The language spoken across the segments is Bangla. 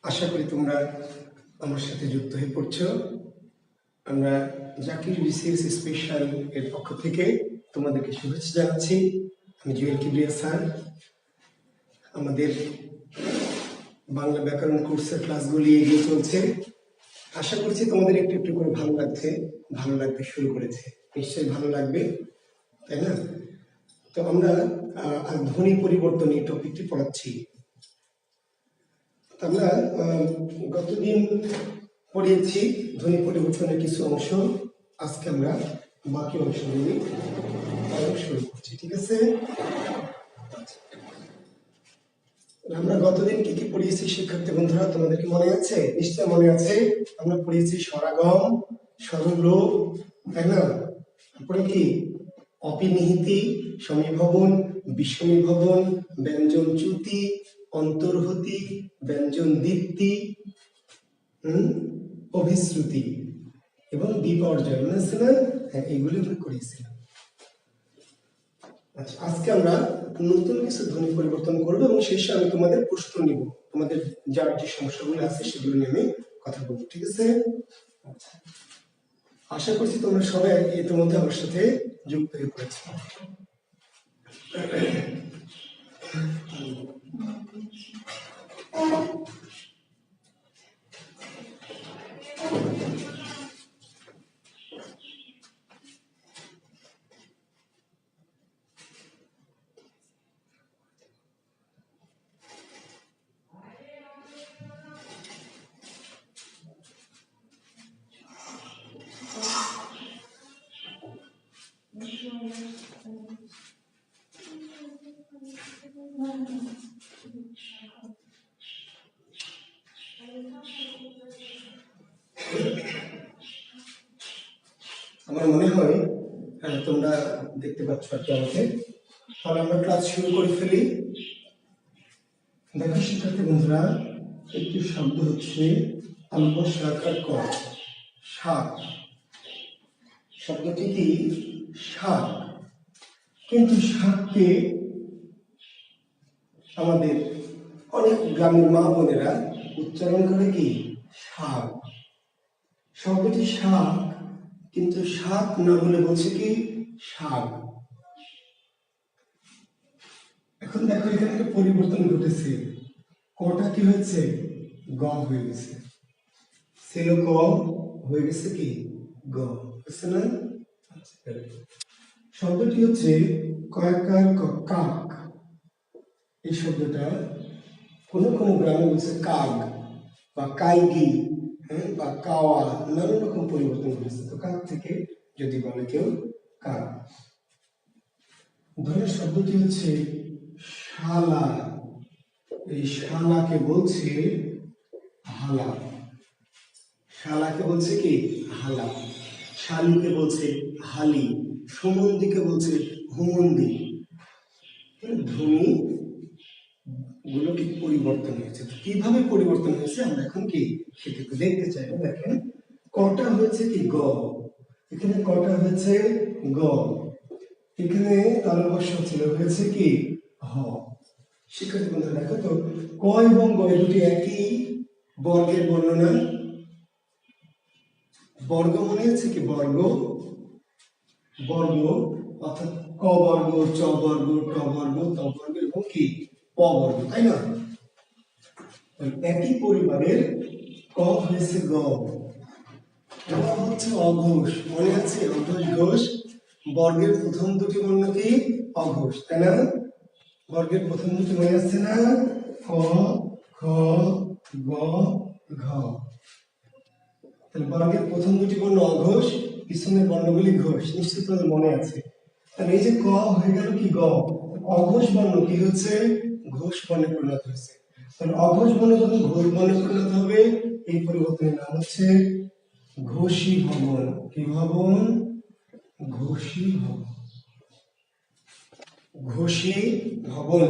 আশা করি তোমরা আমার সাথে যুক্ত হয়ে পড়ছো। আমরা জাকির বিসিএস স্পেশাল এর পক্ষ থেকে তোমাদেরকে শুভেচ্ছা জানাচ্ছি। আমি জুয়েল কিবরিয়া স্যার। আমাদের বাংলা ব্যাকরণ কোর্সের ক্লাসগুলি এগিয়ে চলছে। আশা করছি তোমাদের একটু একটু করে ভালো লাগতে শুরু করেছে। নিশ্চয়ই ভালো লাগবে, তাই না? তো আমরা ধ্বনি পরিবর্তন এই টপিকটি পড়াচ্ছি। আমরা গতদিন পড়িয়েছি ধ্বনি পরিবর্তনের কিছু অংশ। আজকে আমরা বাকি অংশগুলি শুরু করছি, ঠিক আছে? আমরা গতদিন কি কি পড়িয়েছি শিক্ষার্থী বন্ধুরা, তোমাদের কি মনে আছে? নিশ্চয় মনে আছে। আমরা পড়িয়েছি স্বরাগম, স্বরলোপ, তাই না? তারপরে কি অপিনিহিতি, সমীভবন, বিষমীভবন, ব্যঞ্জন চ্যুতি, অন্তর্হতি, ব্যঞ্জন দীপ্তি, অভিশ্রুতি এবং বিপর্যয়, মনে আছে না? হ্যাঁ, এইগুলি আমরা করেছিলাম। আচ্ছা, আজকে আমরা নতুন কিছু ধ্বনি পরিবর্তন করবো এবং শেষে আমি তোমাদের প্রশ্ন নিব। তোমাদের যার যে সমস্যাগুলো আছে সেগুলো নিয়ে আমি কথা বলবো, ঠিক আছে? আচ্ছা, আশা করছি তোমরা সবাই ইতিমধ্যে আমার সাথে যুক্ত হয়ে পড়েছো। আমার মনে হয় তোমরা দেখতে পাচ্ছ আর কি আমাকে। তাহলে আমরা ক্লাস শুরু করে ফেলি। দেখো শিক্ষার্থী বন্ধুরা, একটি শব্দ হচ্ছে অল্প শাখার ক, শাক। শব্দটি কি? শাক। কিন্তু শাককে আমাদের অনেক গ্রামের মা বোনেরা উচ্চারণ করে কি? শাক। শব্দটি শাক, কিন্তু শাক না বলে বলছে কি? শাক। এখন দেখো এখানে একটা পরিবর্তন ঘটেছে। কটা কি হয়েছে? গ হয়ে গেছে। ছিল ক, হয়ে গেছে কি? গ, বুঝছে না? শব্দটি হচ্ছে কয়াকার কাক। এই শব্দটা কোনো কোনো গ্রামে বলছে কাক বা কাইগি, হ্যাঁ, বা কাওয়া, নানান রকম পরিবর্তন ঘটেছে। তো কাক থেকে যদি বলে কেউ কাক। ধরে শব্দটি হচ্ছে শালা। এই শালাকে বলছে হালা। শালাকে বলছে কি? হালা। শালুকে বলছে হালি। সুমন্দিকে বলছে হুমন্দি। ধ্বনি গুলো কি পরিবর্তন হয়েছে। কিভাবে পরিবর্তন হয়েছে আমরা এখন কি সেটা দেখতে চাই। দেখেন, কটা হয়েছে কি? গ। এখানে কটা হয়েছে? গ। এখানে তালবস্য ছিল, হয়েছে কি? হ। শিক্ষার্থী বন্ধুরা দেখো তো, ক এবং গ দুটি একই বর্গের বর্ণনা। বর্গ মনে আছে কি? বর্গ, বর্গ অর্থাৎ ক বর্গ, চ বর্গ, ট বর্গ, ত বর্গ এবং কি? প বর্গ, তাই না? একই পরিবারের ক হয়েছে গ। হচ্ছে অঘোষ, মনে আছে? অঘোষ ঘোষ। বর্গের প্রথম দুটি বর্ণ কি? অঘোষ, তাই না? বর্গের প্রথম দুটি মনে আছে না? ক, খ, গ, ঘ। তাহলে বর্গের প্রথম দুটি বর্ণ অঘোষ, পিছনের বর্ণগুলি ঘোষ। নিশ্চিত মনে আছে। তাহলে এই যে ক হয়ে গেল কি? গ। অঘোষ বর্ণ কি হচ্ছে? ঘোষ বর্ণে পরিণত হয়েছে। তাহলে অঘোষ বর্ণ যখন ঘোষ বর্ণে পরিণত হবে, এই পরিবর্তনের নাম হচ্ছে ঘোষী ভবন। কি ভবন? ঘোষী ভবন। ঘোষী ভবন।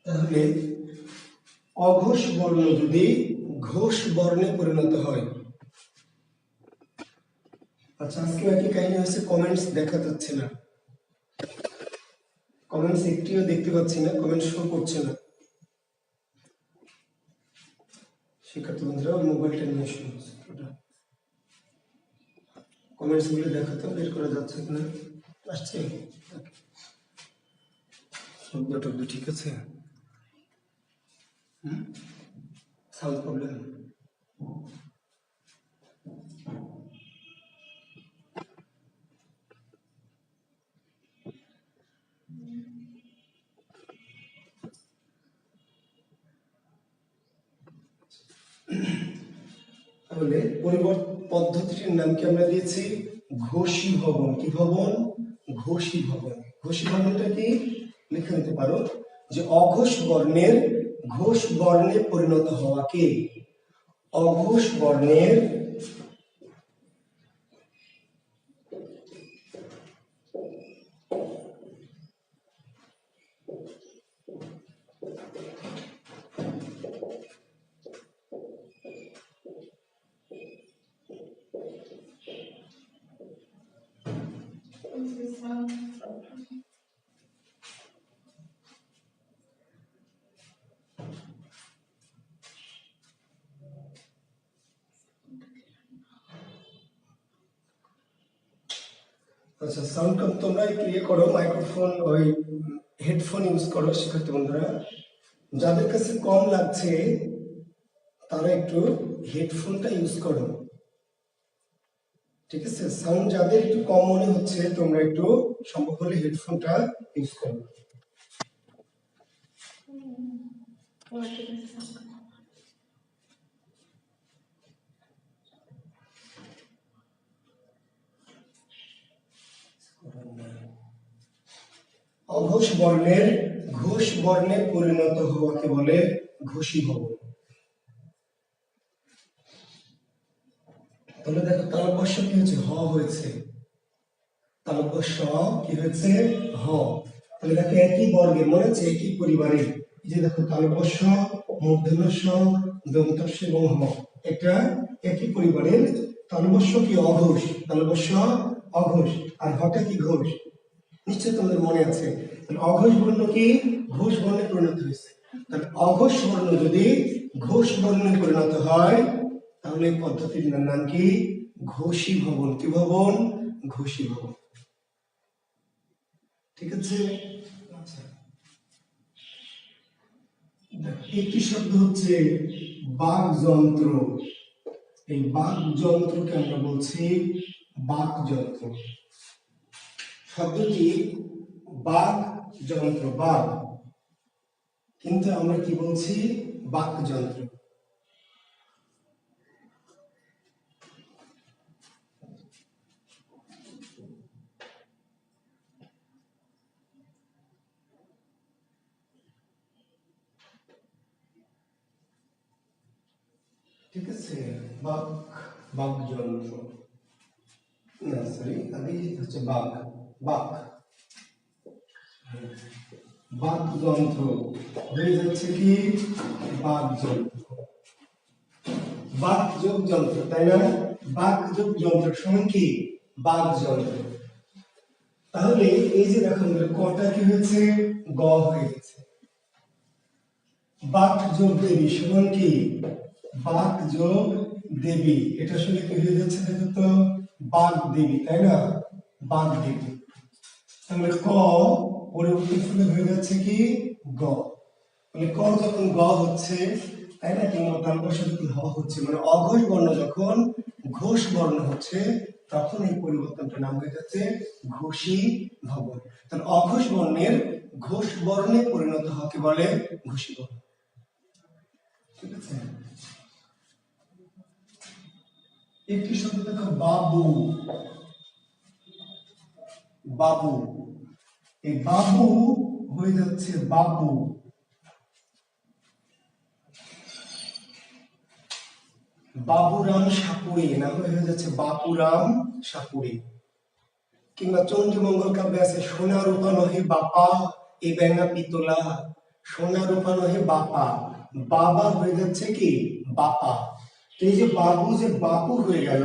তাহলে অঘোষ বর্ণ যদি ঘোষ বর্ণে পরিণত হয়, আচ্ছা, আজকে একই কাহিনী হচ্ছে, কমেন্টস দেখা যাচ্ছে না, কমেন্টস একটিও দেখতে পাচ্ছি না, কমেন্ট শো করছে না। শিক্ষার্থী বন্ধুরা মোবাইলটা নিয়ে শুনছে, কমেন্টস গুলো দেখাতে বের করা যাচ্ছে কিনা, আসছে শব্দ টব্দ ঠিক আছে? Sound problem? তাহলে পরিবর্তন পদ্ধতিটির নাম কি আমরা দিয়েছি? ঘোষী ভবন। কি ভবন? ঘোষী ভবন। ঘোষী ভবনটা কি লিখে নিতে পারো যে অঘোষ বর্ণের ঘোষ বর্ণে পরিণত হওয়াকে, অঘোষ বর্ণের আচ্ছা, সাউন্ড তোমরা একটু ইয়ে করো, মাইক্রোফোন ওই হেডফোন ইউজ করো শিক্ষার্থী বন্ধুরা। যাদের কাছে কম লাগছে তারা একটু হেডফোনটা ইউজ করো, ঠিক আছে? সাউন্ড যাদের একটু কম মনে হচ্ছে তোমরা একটু সম্ভব হলে হেডফোনটা ইউজ করো। অঘোষ বর্ণের ঘোষ বর্ণে পরিণত হওয়াকে বলে ঘোষী ভবন। তাহলে দেখো তালব্য শ কি হয়েছে? হ হয়েছে। তালব্য শ কি হয়েছে? হ। তাহলে দেখো একই বর্গের, মনে হচ্ছে একই পরিবারের। এই যে দেখো তালব্য শ, মূর্ধন্য ষ, দন্ত স এবং হ, এটা একই পরিবারের। তালব্য শ কি? অঘোষ। তালব্য শ অঘোষ, আর হটা কি? ঘোষ। নিশ্চয় তোমাদের মনে আছে। তাহলে অঘোষ বর্ণ কি ঘোষ বর্ণে পরিণত হয়েছে। তাহলে অঘোষ বর্ণ যদি ঘোষ বর্ণে পরিণত হয় তাহলে এই পদ্ধতির নাম কি? ঘোষী ভবন। কি ভবন? ঘোষী ভবন। ঠিক আছে? আচ্ছা, একটি শব্দ হচ্ছে বাকযন্ত্র। এই বাকযন্ত্রকে আমরা বলছি বাকযন্ত্র। শব্দটি বাকযন্ত্র, বাক, কিন্তু আমরা কি বলছি? বাকযন্ত্র। ঠিক আছে? বাক, বাকযন্ত্র, না সরি, আগে হচ্ছে বাক, বাক, বাকযন্ত্র হয়ে যাচ্ছে কি? বাকযন্ত্র। বাক যোগ যন্ত্র, তাই না? বাক যোগ যন্ত্র সমান কি? বাকযন্ত্র। তাহলে এই যে দেখো কটা কি হয়েছে? গ হয়ে গেছে। বাক যোগ দেবী সমান কি? বাক যোগ দেবী, এটা আসলে কি হয়ে যাচ্ছে দেখো তো? বাগ দেবী, তাই না? বাগ দেবী। তাহলে ক পরিবর্তন ফলে হয়ে যাচ্ছে কি? গ। মানে ক যখন গ হচ্ছে, তাই না, কিংবা তালব্য শ যখন হ হচ্ছে, মানে অঘোষ বর্ণ যখন ঘোষ বর্ণ হচ্ছে তখন এই পরিবর্তনটার নাম হয়ে যাচ্ছে ঘোষী ভবন। তাহলে অঘোষ বর্ণের ঘোষ বর্ণে পরিণত হওয়াকে বলে ঘোষী ভবন। ঠিক আছে? একটি শব্দ দেখো বাবু। বাবু, এই বাবু হয়ে যাচ্ছে বাবু। বাবুরাম সাপুড়ে নাম হয়ে যাচ্ছে বাপুরাম সাপুড়ে। কিংবা চন্দ্রমঙ্গল কাব্যে আছে সোনা রূপা নহে বাপা এ ব্যাঙা পিতলা। সোনা রূপা নহে বাপা, বাবা হয়ে যাচ্ছে কি? বাপা। এই যে বাবু যে বাপু হয়ে গেল,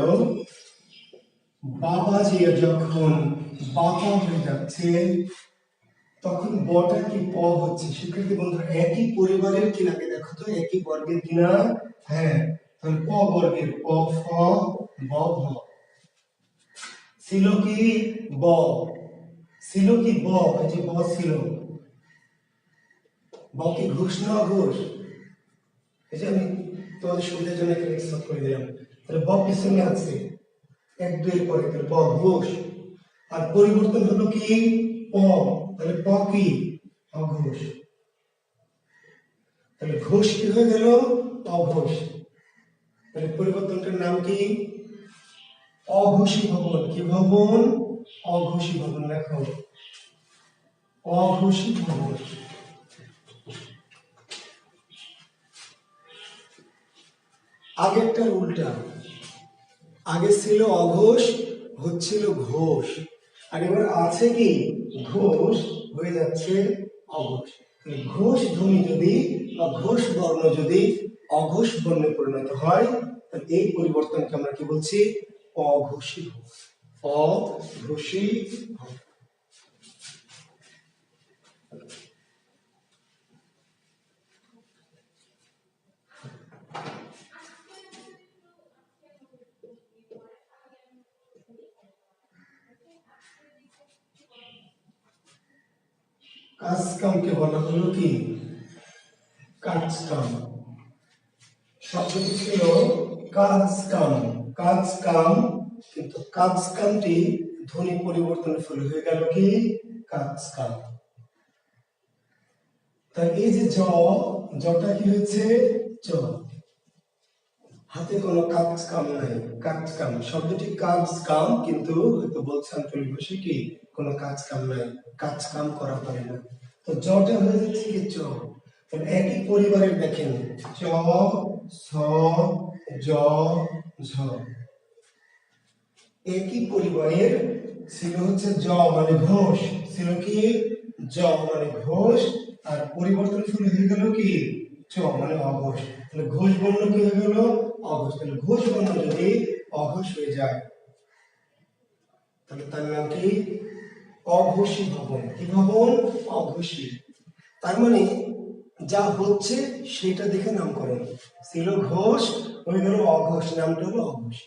বাবাজি যখন বাতা হয়ে যাচ্ছে তখন বটা কি প হচ্ছে। শিক্ষার্থী বন্ধুরা একই পরিবারের কি লাগে দেখো তো, একই বর্গের কিনা। হ্যাঁ, তাহলে প বর্গের প ফ ব ভ। ছিল কি ব, ছিল কি ব, এই যে ব ছিল। ব কি ঘোষ না ঘোষ? এই যে আমি তোমাদের সুবিধার জন্য এখানে স্টপ করে দিলাম। তাহলে ব পিছনে আছে এক দুই পরে, তাহলে প ঘোষ। আর পরিবর্তন হলো কি প, তাহলে প কি অঘোষ। তাহলে ঘোষ কি হয়ে গেল অঘোষ। তাহলে পরিবর্তনটার নাম কি অঘোষী ভবন। কি ভবন? অঘোষী ভবন। লেখো অঘোষী ভবন। আগেরটার উল্টা, আগে ছিল অঘোষ, হচ্ছিল ঘোষ, আর এবার আছে কি ঘোষ, হয়ে যাচ্ছে অঘোষ। ঘোষ ধ্বনি যদি বা ঘোষ বর্ণ যদি অঘোষ বর্ণে পরিণত হয় তাহলে এই পরিবর্তনকে আমরা কি বলছি অঘোষী। অঘোষী। কাজকামকে বলা হলো কি কাজকাম। শব্দটি ছিল কাজকাম, কাজকাম, কিন্তু কাজকামটি ধ্বনি পরিবর্তনের ফলে হয়ে গেল কি কাজকাম। তাই এই যে জটা কি হয়েছে চ, হাতে কোনো কাজ কাম নাই। কাজ কাম শব্দটি কাজ কাম, কিন্তু হয়তো বলছে আঞ্চলিক ভাষায় কি কোনো কাজ কাম নাই, কাজ কাম করা পারে না। তো জটা হয়ে যাচ্ছে কি চ। তাহলে একই পরিবারের দেখেন চ ছ জ ঝ, একই পরিবারের ছিল হচ্ছে জ মানে ঘোষ, ছিল কি জ মানে ঘোষ, আর পরিবর্তন শুরু হয়ে গেল কি চ মানে অঘোষ। তাহলে ঘোষ বর্ণ কি হয়ে গেল অঘোষ। তাহলে ঘোষ বর্ণ যদি অঘোষ হয়ে যায় তাহলে তার নাম কি অঘোষী ভবন। কি ভবন? অঘোষী। তার মানে যা হচ্ছে সেটা দেখে নামকরণ। ছিল ঘোষ, হয়ে গেল অঘোষ, নামটা হলো অঘোষ।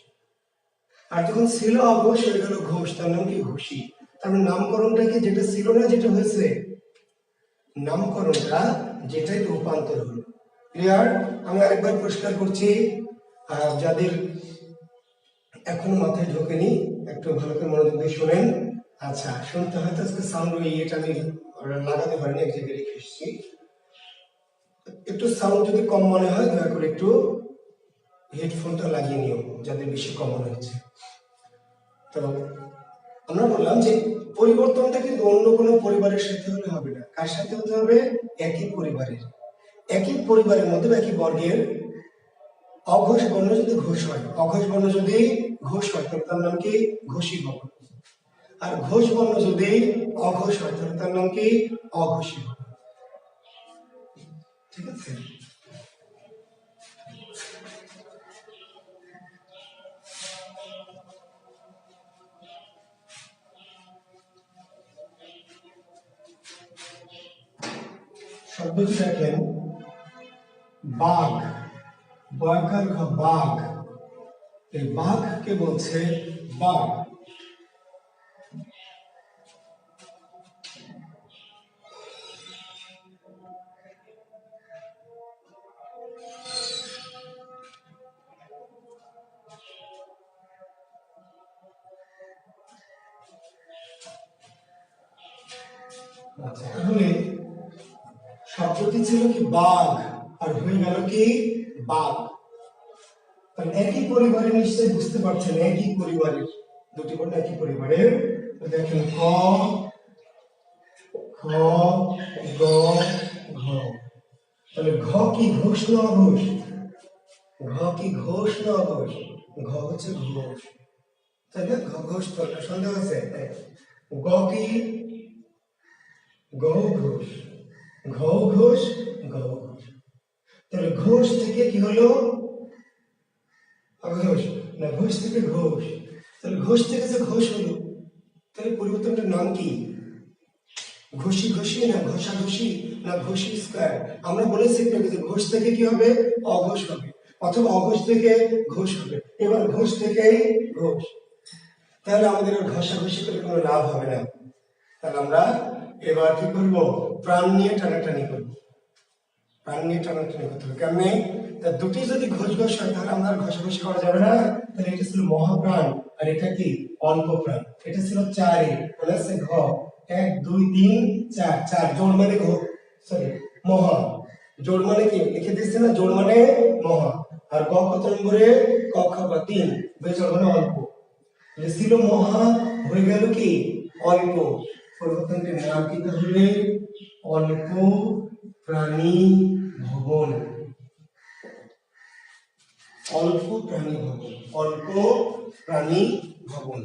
আর যখন ছিল অঘোষ হয়ে গেল ঘোষ, তার নাম কি ঘোষী। তার মানে নামকরণটা কি যেটা ছিল না যেটা হয়েছে, নামকরণটা যেটাই রূপান্তর হলো। ক্লিয়ার? আমি আরেকবার পরিষ্কার করছি, আর যাদের এখনো মাথায় ঢোকেনি একটু ভালো করে মনোযোগ দিয়ে শোনেন। আচ্ছা, শুনতে হয়তো আজকে সাউন্ড এটা আমি লাগাতে পারিনি, এক জায়গায় রেখে এসেছি। একটু সাউন্ড যদি কম মনে হয় দয়া করে একটু হেডফোনটা লাগিয়ে নিও, যাদের বেশি কম মনে হচ্ছে। তো আমরা বললাম যে পরিবর্তনটা কিন্তু অন্য কোনো পরিবারের সাথে হলে হবে না। কার সাথে হতে হবে? একই পরিবারের। একই পরিবারের মধ্যে একই বর্গের অঘোষ বর্ণ যদি ঘোষ হয়, অঘোষ বর্ণ যদি ঘোষ হয় তাহলে তার নাম কি ঘোষী ভবন। আর ঘোষ বর্ণ যদি অঘোষ হয় তাহলে তার নাম কি অঘোষী ভবন। ঠিক আছে? শব্দটি দেখেন বাঘ, বয়কার ঘ বাঘ, এই বাঘকে বলছে বাঘ। আচ্ছা, তাহলে শব্দটি ছিল কি বাঘ, আর হয়ে গেল কি বাঘ। তাহলে একই পরিবারের, নিশ্চয়ই বুঝতে পারছেন একই পরিবারের, দুটি বর্ণ একই পরিবারের। তো দেখেন ক খ গ ঘ, তাহলে ঘ কি ঘোষ না অঘোষ? ঘ কি ঘোষ না অঘোষ? ঘ হচ্ছে ঘোষ। তাহলে ঘ ঘোষ, তো একটা সন্দেহ আছে। গ কি গ ঘোষ, ঘ ঘোষ গ ঘোষ। তাহলে ঘোষ থেকে কি হলো অঘোষ, না ঘোষ থেকে ঘোষ। তাহলে ঘোষ থেকে যে ঘোষ হলো, তাহলে পরিবর্তনটার নাম কি? ঘষি ঘষি না ঘষাঘষি না ঘষি স্কয়ার? আমরা বলেছি যে ঘোষ থেকে কি হবে? অঘোষ হবে, অথবা অঘোষ থেকে ঘোষ হবে। এবার ঘোষ থেকেই ঘোষ, তাহলে আমাদের ঘষাঘষি করে কোনো লাভ হবে না। তাহলে আমরা এবার কি করব? প্রাণ নিয়ে টানাটানি করবো। প্রাণ নিয়ে টানাটানি করতে হবে। কেমনে? তা দুটি যদি ঘোষ ঘোষ হয় তাহলে আমরা ঘষাঘষি করা যাবে না। তাহলে এটা ছিল মহাপ্রাণ, আর এটা কি? অল্প প্রাণ। এটা ছিল 4 মনে আছে? ঘ 1 2 3 4, 4 জোড় মানে ঘ, সরি মহা, জোড় মানে কি লিখে দিচ্ছি না? জোড় মানে মহা। আর গ কত নম্বরে? ক খ বা 3, বেজোড় মানে অল্প। ছিল মহা, হয়ে গেল কি? অল্প। পরিবর্তনটির নাম কি তাহলে? অল্প প্রাণী ভবন। অল্প প্রাণী ভবন, অল্প প্রাণী ভবন।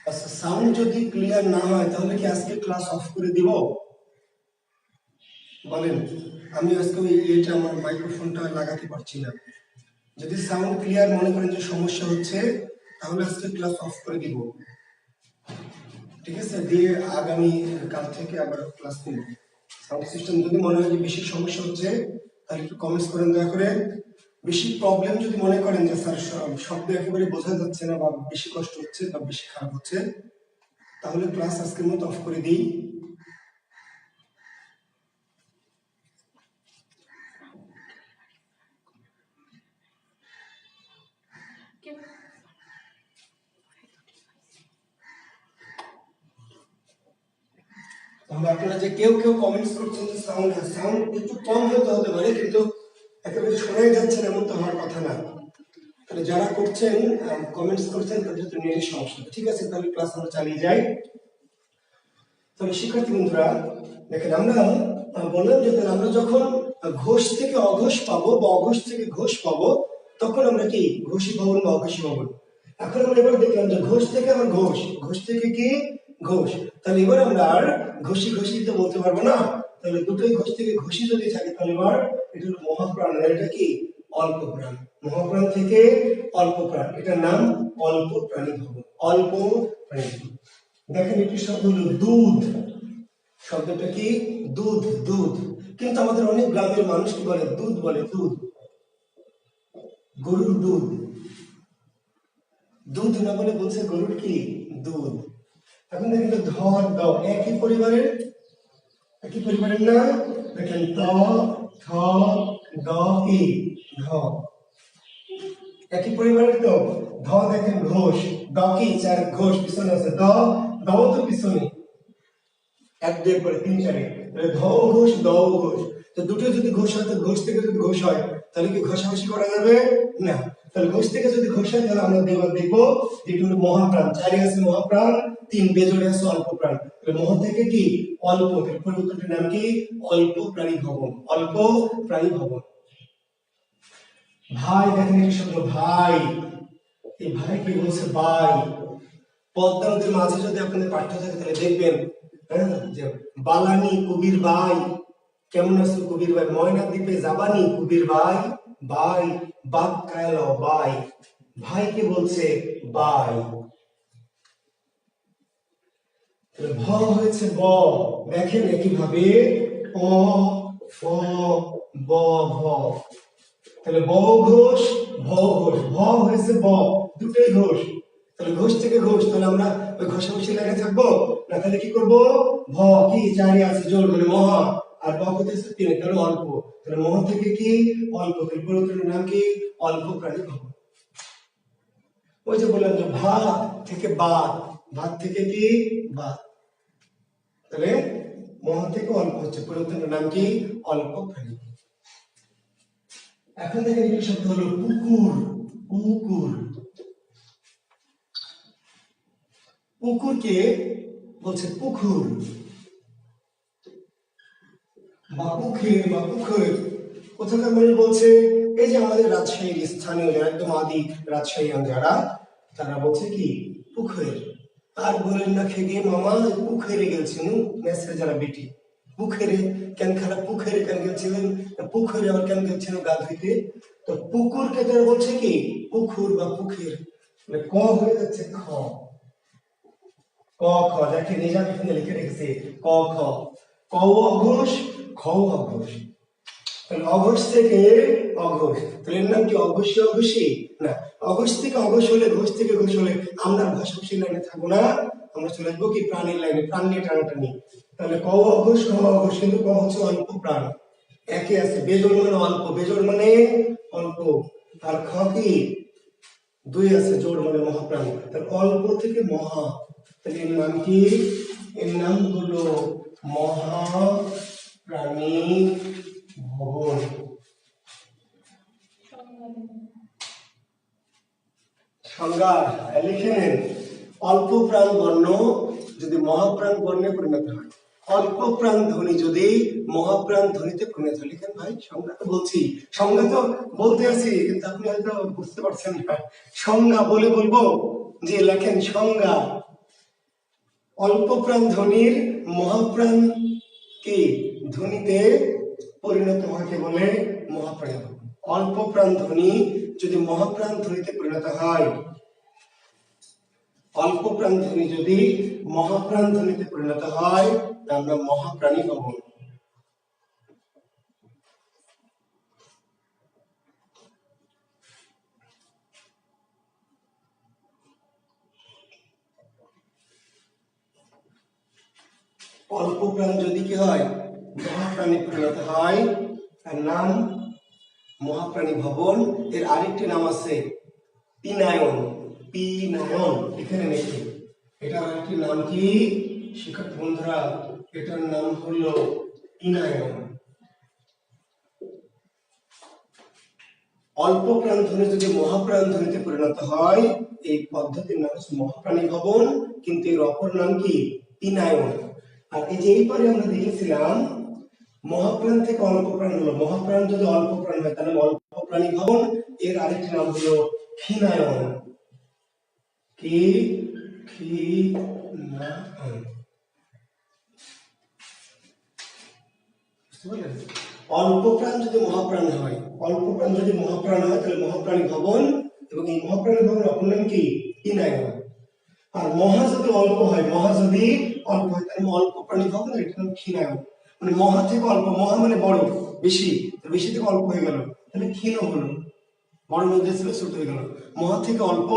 আচ্ছা, সাউন্ড যদি ক্লিয়ার না হয় তাহলে কি আজকে ক্লাস অফ করে দিব? বলেন। আমি আজকে এটা আমার মাইক্রোফোনটা লাগাতে পারছি না। যদি সাউন্ড ক্লিয়ার মনে করেন যে সমস্যা হচ্ছে, তাহলে আজকে ক্লাস অফ করে দিব। ঠিক আছে, দিয়ে আগামী কাল থেকে আবার ক্লাস নিব। সাউন্ড সিস্টেম যদি মনে হয় যে বেশি সমস্যা হচ্ছে, তাহলে একটু কমেন্টস করেন দয়া করে। বেশি প্রবলেম যদি মনে করেন যে স্যার শব্দ একেবারে বোঝা যাচ্ছে না, বা বেশি কষ্ট হচ্ছে, বা বেশি খারাপ হচ্ছে, তাহলে ক্লাস আজকের মতো অফ করে দিই। তাহলে আপনারা যে কেউ কেউ কমেন্টস করছেন যে সাউন্ড একটু কম হতে পারে, কিন্তু একেবারে শোনাই যাচ্ছে না এমন তো হওয়ার কথা না। তাহলে যারা করছেন, কমেন্টস করছেন, তাদের তো নেটের সমস্যা। ঠিক আছে, তাহলে ক্লাস আমরা চালিয়ে যাই। তবে শিক্ষার্থী বন্ধুরা দেখেন, আমরা বললাম যে আমরা যখন ঘোষ থেকে অঘোষ পাবো বা অঘোষ থেকে ঘোষ পাবো, তখন আমরা কি ঘোষী ভবন বা অঘোষী ভবন। এখন আমরা এবার দেখলাম যে ঘোষ থেকে আবার ঘোষ, ঘোষ থেকে কি ঘোষ। তাহলে এবার আমরা আর ঘোষী ঘোষী তো বলতে পারবো না। তাহলে দুটোই ঘোষ থেকে ঘোষী যদি থাকে, তাহলে এবার এটা হলো মহাপ্রাণ, এটা কি অল্প প্রাণ। মহাপ্রাণ থেকে অল্প প্রাণ, এটার নাম অল্প প্রাণী ভবন, অল্প প্রাণী ভবন। দেখেন একটি শব্দ হলো দুধ। শব্দটা কি? দুধ, দুধ। কিন্তু আমাদের অনেক গ্রামের মানুষ কি বলে? দুধ বলে, দুধ। গরুর দুধ, দুধ না বলে বলছে গরুর কি? দুধ। এখন দেখেন ধর দ একই পরিবারের, একই পরিবারের না? দেখেন ত থ দ কি ঘ, একই পরিবারের তো। ধ দেখেন ঘোষ, দ কি? 4 ঘোষ পিছনে আছে, দ দ তো পিছনে, 1 2 করে 3 4, তাহলে ধ ঘোষ দ ঘোষ। তো দুটো যদি ঘোষ হয়, তো ঘোষ থেকে যদি ঘোষ হয়, তাহলে কি ঘষাঘষি করা যাবে না? তাহলে ঘোষ থেকে যদি ঘোষ হয়, তাহলে আমরা দেখবো যে এটা হলো মহাপ্রাণ। 4 আছে মহাপ্রাণ, 3 বেজোড়ে আছে অল্প প্রাণ। তাহলে মহা থেকে কি অল্প, তাহলে পরিবর্তনটির নাম কি? অল্প প্রাণী ভবন, অল্প প্রাণী ভবন। ভাই দেখেন এই শব্দ ভাই, এই ভাই কি বলছে? ভাই। পদ্মা নদীর মাঝে যদি আপনাদের পাঠ্য থাকে তাহলে দেখবেন, হ্যাঁ, যে বালানি কবির ভাই, কেমন আছো কবির ভাই, ময়না দ্বীপে যাবানি কবির ভাই, ভাই বাপ কায়লা ভাই, ভাইকে বলছে ভাই। ভ হয়েছে ব, দেখেন একইভাবে অ ফ ব ভ, তাহলে ব ঘোষ ভ ঘোষ, ভ হয়েছে ব, দুটোই ঘোষ। তাহলে ঘোষ থেকে ঘোষ, তাহলে আমরা ওই ঘষাঘষি লেগে থাকবো না, তাহলে কি করব? ভ কি 4 আছে জোড় মানে মহা, আর ব হতেছে 3, তাহলে অল্প। তাহলে মহা থেকে কি অল্প, তাহলে পরিবর্তনের নাম কি? অল্প প্রাণী ভবন। ওই যে বললাম যে ভাত থেকে বাত, ভাত থেকে কি বাত, তাহলে মহা থেকে অল্প হচ্ছে, পরিবর্তনের নাম কি? অল্প প্রাণী। এখন দেখেন এই শব্দ হলো পুকুর, পুকুর। পুকুরকে বলছে পুকুর। বা পুকুর কোথাকার মানুষ বলছে? এই যে আমাদের রাজশাহীর স্থানীয় যারা একদম আদি রাজশাহীয়ান যারা, তারা বলছে কি পুকুর। আর বলেন না খেগে মামা পুকুরে গেছেন মেসে যারা বেটি, পুকুরে কেন খারাপ পুকুরে কেন গেছিলেন, পুকুরে আবার কেন গেছেন গা ধুইতে? তো পুকুরকে তারা বলছে কি পুকুর বা পুকুর। ক হয়ে যাচ্ছে খ, ক খ দেখে নিজাম এখানে লিখে রেখেছে ক খ। ক অঘোষ, খ অঘোষ। অঘোষ থেকে অঘোষ, তাহলে এর নাম কি অঘোষী অঘোষী না? অঘোষ থেকে অঘোষ হলে, ঘোষ থেকে ঘোষ হলে আমরা ভাষাভাষী লাইনে থাকবো না, আমরা চলে আসবো কি প্রাণীর লাইনে, প্রাণ নিয়ে টানাটানি। তাহলে ক অঘোষ খ অঘোষ, কিন্তু ক হচ্ছে অল্প প্রাণ, একে আছে। বেজোড় মানে অল্প, বেজোড় মানে অল্প। আর খ কি দুই আছে, জোড় মানে মহাপ্রাণ। তাহলে অল্প থেকে মহা, তাহলে এর নাম কি? এর নাম হলো মহাপ্রাণী ভবন। সংজ্ঞা লিখে নেন। অল্প প্রাণ বর্ণ যদি মহাপ্রাণ বর্ণে পরিণত হয়, অল্প প্রাণ ধ্বনি যদি মহাপ্রাণ ধ্বনিতে পরিণত হয়। লিখেন ভাই, সংজ্ঞা তো বলছি, সংজ্ঞা তো বলতে আছি, কিন্তু আপনি হয়তো বুঝতে পারছেন না। সংজ্ঞা বলে বলবো যে লেখেন সংজ্ঞা। অল্প প্রাণ ধ্বনির মহাপ্রাণ কি ধ্বনিতে পরিণত হতে বলে মহাপ্রাণ। অল্প প্রাণ ধ্বনি যদি মহাপ্রাণ ধ্বনিতে পরিণত হয়, অল্প প্রাণ ধ্বনি যদি মহাপ্রাণ ধ্বনিতে পরিণত হয়, তা আমরা মহাপ্রাণী হব। অল্প প্রাণ যদি কি হয় মহাপ্রাণী পরিণত হয়, তার নাম মহাপ্রাণী ভবন। এর আরেকটি নাম আছে পিনায়ন, পিনায়ন। এখানে নেই, এটার আরেকটি নাম কি শিক্ষার্থী বন্ধুরা? এটার নাম হলো পিনায়ন। অল্প প্রাণ ধ্বনি যদি মহাপ্রাণ ধ্বনিতে পরিণত হয়, এই পদ্ধতির নাম হচ্ছে মহাপ্রাণী ভবন, কিন্তু এর অপর নাম কি পিনায়ন। আর এই যে এইবারে আমরা দেখেছিলাম মহাপ্রাণ থেকে অল্প প্রাণ হলো, মহাপ্রাণ যদি অল্প প্রাণ হয় তাহলে অল্প প্রাণী ভবন। এর আরেকটি নাম হলো ক্ষীণায়ন। কি ক্ষীণায়ন, বুঝতে পারলেন? অল্প প্রাণ যদি মহাপ্রাণ হয়, অল্প প্রাণ যদি মহাপ্রাণ হয় তাহলে মহাপ্রাণী ভবন, এবং এই মহাপ্রাণী ভবনের অপর নাম কি ক্ষীণায়ন। আর মহা যদি অল্প হয়, মহা যদি অল্প হয় তাহলে অল্প প্রাণী ভবন, এটা নাম ক্ষীণায়ন। মানে মহা থেকে অল্প, মহা মানে বড় বেশি, বেশি থেকে অল্প হয়ে গেল তাহলে ক্ষীণ হলো, বড় মধ্যে ছিল ছোট হয়ে গেল। মহা থেকে অল্প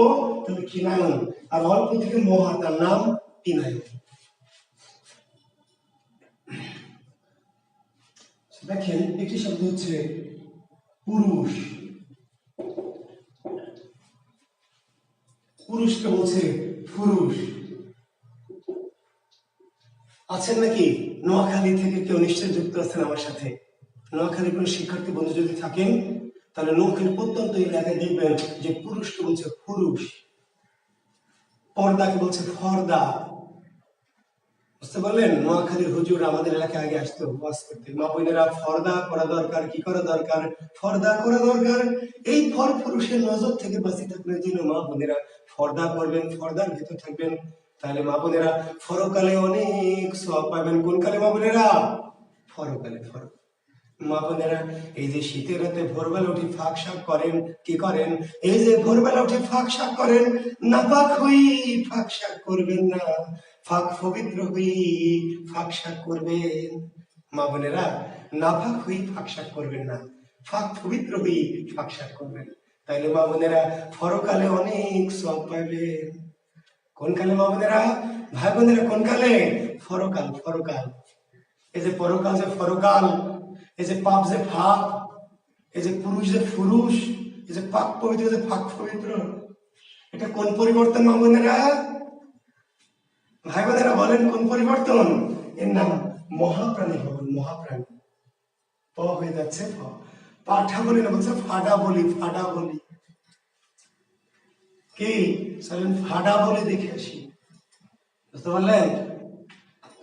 তাহলে ক্ষীণায়ন, আর অল্প থেকে মহা তার নাম পিনায়ন। দেখেন একটি শব্দ হচ্ছে পুরুষ, পুরুষকে বলছে পুরুষ। আছেন নাকি নোয়াখালী থেকে কেউ? নিশ্চয় যুক্ত আছেন আমার সাথে। নোয়াখালীর কোন শিক্ষার্থী বন্ধু যদি থাকেন তাহলে নোয়াখালীর প্রত্যন্ত এলাকায় দেখবেন যে পুরুষকে বলছে পুরুষ, পর্দাকে বলছে ফর্দা। বুঝতে পারলেন? নোয়াখালীর হুজুর আমাদের এলাকায় আগে আসতো ওয়াজ করতে, মা বোনেরা ফর্দা করা দরকার। কি করা দরকার? ফর্দা করা দরকার। এই ফর পুরুষের নজর থেকে বাঁচি থাকলে জন্য মা বোনেরা ফর্দা করবেন, ফর্দার ভিতর থাকবেন, তাহলে মা বোনেরা ফরকালে অনেক সওয়াব পাবেন। কোন কালে মা বোনেরা? ফরকালে। মা বোনেরা এই যে শীতের রাতে ভোরবেলা উঠে ফাঁক শাক করেন, কি করেন? এই যে ভোরবেলা উঠে ফাঁক শাক করেন, নাপাক হই ফাঁক শাক করবেন না, ফাঁক পবিত্র হই ফাঁক শাক করবেন। মা বোনেরা নাপাক হই ফাঁক শাক করবেন না, ফাঁক পবিত্র হই ফাঁক শাক করবেন। তাইলে মা বোনেরা ফরকালে অনেক সওয়াব পাইবেন। কোন কালে মা বোনেরা? ভাই বোনেরা কোন কালে? ফরকাল, ফরকাল। এই যে পরকাল যে ফরকাল, এই যে পাপ যে ফাঁক, এই যে পুরুষ যে পুরুষ, এই যে পাক পবিত্র যে ফাঁক পবিত্র, এটা কোন পরিবর্তন মা বোনেরা? ভাই বোনেরা বলেন কোন পরিবর্তন? এর নাম মহাপ্রাণী ভবন, মহাপ্রাণী। প হয়ে যাচ্ছে প, পাঠা বলি না, বলছে ফাডা বলি, ফাডা বলি। কি চলেন ফাডা বলে দেখে আসি। বুঝতে পারলেন?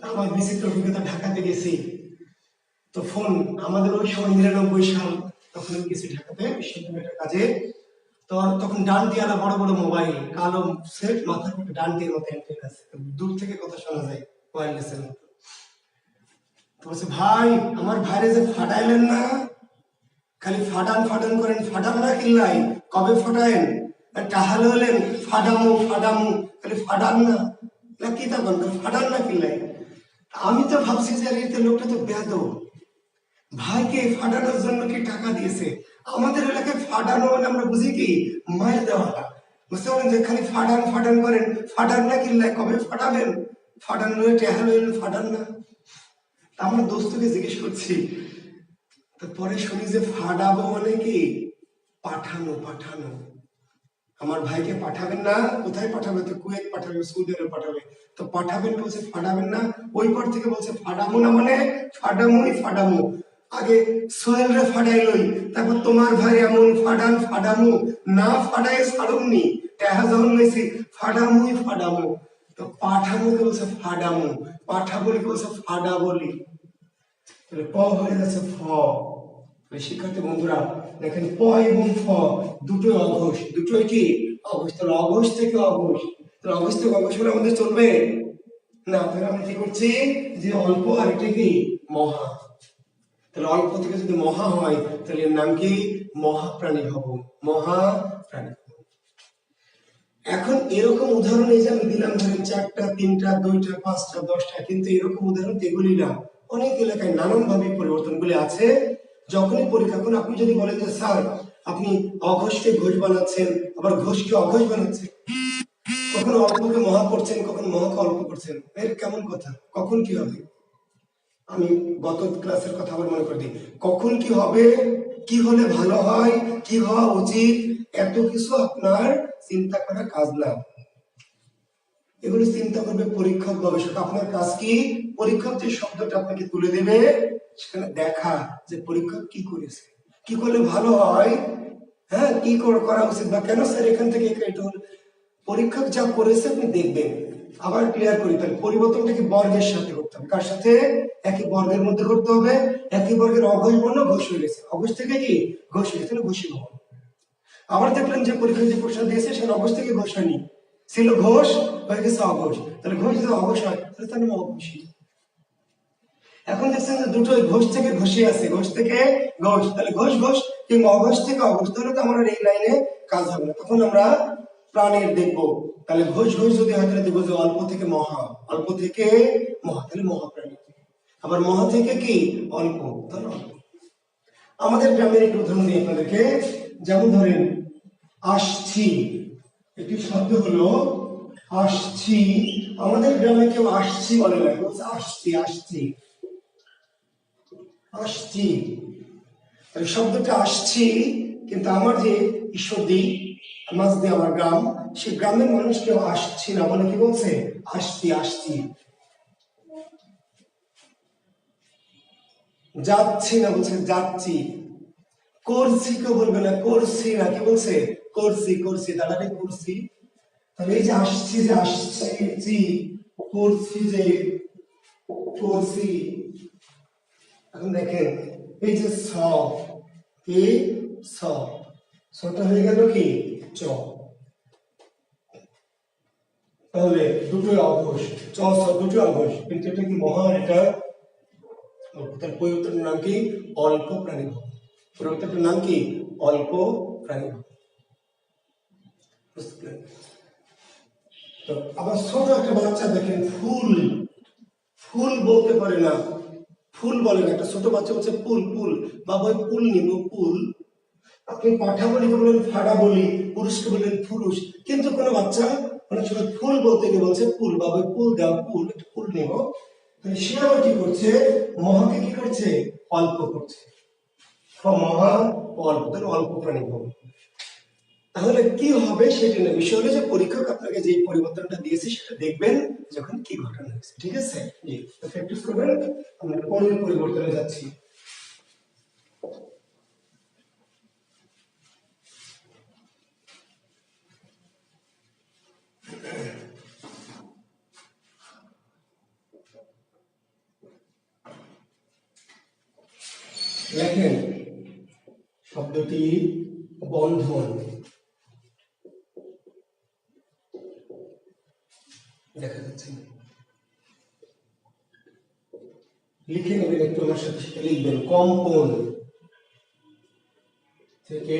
আমার বিচিত্র অভিজ্ঞতা, ঢাকাতে গেছি, তো তো ফোন আমাদের ওই সময় 99 সাল, তখন আমি গেছি ঢাকাতে বিশ্ববিদ্যালয়ের একটা কাজে। তো তখন ডান্ডিওয়ালা বড় বড় মোবাইল, কালো সেট, মাথার মধ্যে ডান্ডির মতো অ্যান্টেনা আছে, দূর থেকে কথা শোনা যায় ওয়্যারলেসের মতো। তো বলছে, ভাই আমার ভাইরে যে ফাটাইলেন না, খালি ফাটান ফাটান করেন, ফাটান না কিল্লাই, কবে ফাটায়েন? টাহাল হলেন ফাটামু ফাটামু, খালি ফাটান না, না কি তখন ফাটান না কিল্লাই। আমি তো ভাবছি যে আরে লোকটা তো বেয়াদব, ভাইকে ফাটানোর জন্য কি টাকা দিয়েছে। আমাদের এলাকায় ফাটানো মানে আমরা বুঝি কি মায়ের দেওয়াটা, বুঝতে পারেন যে খালি ফাটান ফাটান করেন, ফাটান না কিল্লাই, কবে ফাটাবেন? ফাটান হলে টাহাল হলেন, ফাটান না। আমার দোস্তকে জিজ্ঞেস করছি, পরে শুনি যে ফাটাবো মানে কি পাঠানো, পাঠানো। আমার ভাইকে পাঠাবেন না, কোথায় পাঠাবে? তো কুয়েত পাঠাবে, সৌদি আরব পাঠাবে। তো পাঠাবেন বলছে, ফাটাবেন না। ওই পর থেকে বলছে ফাটাবো না মানে ফাটামুই ফাটামু। আগে সোহেল রে ফাটাইলই, তারপর তোমার ভাই এমন ফাটান ফাটামু, না ফাটাই ছাড়ুননি, টাকা যখন লইছি ফাটামুই ফাটামু। তো পাঠামুকে বলছে ফাটামু, পাঠা বলি বলছে ফাডা বলি। প হয়ে যাচ্ছে ফ। শিক্ষার্থী বন্ধুরা দেখেন, প এবং ফ দুটোই অঘোষ, দুটোই কি অঘোষ। তাহলে অঘোষ থেকে অঘোষ, তাহলে অঘোষ থেকে অঘোষ হলে আমাদের চলবে না। তাহলে আমরা কি করছি যে অল্প আর এটা কি মহা। তাহলে অল্প থেকে যদি মহা হয় তাহলে এর নাম কি মহাপ্রাণী হব, মহাপ্রাণী। এখন এরকম উদাহরণ এই যে আমি দিলাম, ধরেন 4টা 3টা 2টা 5টা 10টা, কিন্তু এরকম উদাহরণ এগুলি না, অনেক এলাকায় নানান ভাবে পরিবর্তনগুলি আছে। যখনই পরীক্ষা করুন, আপনি যদি বলেন যে স্যার আপনি অঘোষকে ঘোষ বানাচ্ছেন, আবার ঘোষকে অঘোষ বানাচ্ছেন, কখনো অল্পকে মহা করছেন, কখনো মহাকে অল্প করছেন, এর কেমন কথা? কখন কি হবে? আমি গত ক্লাসের কথা আবার মনে করে দিই, কখন কি হবে, কি হলে ভালো হয়, কি হওয়া উচিত, এত কিছু আপনার চিন্তা করার কাজ না। এগুলো চিন্তা করবে পরীক্ষক, গবেষক। আপনার কাজ কি? পরীক্ষক যে শব্দটা আপনাকে তুলে দেবে সেখানে দেখা যে পরীক্ষক কি করেছে, কি করলে ভালো হয়, হ্যাঁ কি করা উচিত, বা কেন স্যার এখান থেকে এটা হলো। পরীক্ষক যা করেছে আপনি দেখবেন। আবার ক্লিয়ার করি, তাহলে পরিবর্তনটাকে বর্গের সাথে করতে হবে। কার সাথে? একই বর্গের মধ্যে করতে হবে। একই বর্গের অঘোষ বর্ণ ঘোষ হয়ে গেছে, অঘোষ থেকে কি ঘোষ হয়ে গেছে, ঘোষী বর্ণ। আবার দেখলেন যে পরীক্ষায় যে প্রশ্ন দিয়েছে সেটা অঘোষ থেকে ঘোষ হয়নি, ছিল ঘোষ, হয়ে গেছে অঘোষ। তাহলে ঘোষ যদি অঘোষ হয় তাহলে তার নাম অঘোষী। এখন দেখছেন যে দুটোই ঘোষ থেকে ঘোষী আছে, ঘোষ থেকে ঘোষ, তাহলে ঘোষ ঘোষ কিংবা অঘোষ থেকে অঘোষ, তাহলে তো আমার এই লাইনে কাজ হবে না। তখন আমরা প্রাণের দেখবো, তাহলে ঘোষ ঘোষ যদি হয় তাহলে দেখবো যে অল্প থেকে মহা, অল্প থেকে মহা, তাহলে মহাপ্রাণী। আবার মহা থেকে কি অল্প, তাহলে অল্প। আমাদের গ্রামের একটু উদাহরণ দিই আপনাদেরকে, যেমন ধরেন আসছি, একটি শব্দ হলো আসছি। আমাদের গ্রামে কেউ আসছি বলে না, বলছে আসছি, আসছি, আসছি। শব্দটা আসছি, কিন্তু আমার যে ঈশ্বরদী মাঝ দিয়ে আমার গ্রাম, সেই গ্রামের মানুষ কেউ আসছি না বলে কি বলছে আসছি, আসছি। যাচ্ছি না বলছে যাচ্ছি। করছি কেউ বলবে না করছি না, কি বলছে করছি, করছি, দাদাটা করছি। তাহলে এই যে আসছি, যে আসছি, করছি যে করছি। এখন দেখেন এই যে স, কি স, সটা হয়ে গেল কি চ। তাহলে দুটোই অঘোষ, চ স দুটোই অঘোষ, কিন্তু এটা কি মহান, এটা তার পরিবর্তনের নাম কি অল্প প্রাণীভব। পরিবর্তনের নাম কি অল্প প্রাণীভব। তো আবার ছোট একটা বাচ্চা দেখেন ফুল, ফুল বলতে পারে না, ফুল বলে না, একটা ছোট বাচ্চা বলছে পুল, পুল, বাবা ওই পুল নিব পুল। আপনি পাঠা বলিকে বলেন ফাড়া বলি, পুরুষকে বললেন পুরুষ, কিন্তু কোনো বাচ্চা অনেক সময় ফুল বলতে গিয়ে বলছে পুল, বাবা পুল দাও, পুল, একটু পুল নেব। তাহলে সে আবার কি করছে, মহাকে কি করছে অল্প করছে, মহা অল্প, তাহলে অল্প প্রাণী হবে। তাহলে কি হবে সেটা না, বিষয় হলো যে পরীক্ষক আপনাকে যে পরিবর্তনটা দিয়েছে সেটা দেখবেন যখন কি ঘটনা হয়েছে। ঠিক আছে, জি প্র্যাকটিস করবেন। আমরা পরের পরিবর্তনে যাচ্ছি। দেখেন শব্দটি বন্ধন, দেখা যাচ্ছে, লিখে নেবেন একটু আমার সাথে সাথে লিখবেন। কম্পন থেকে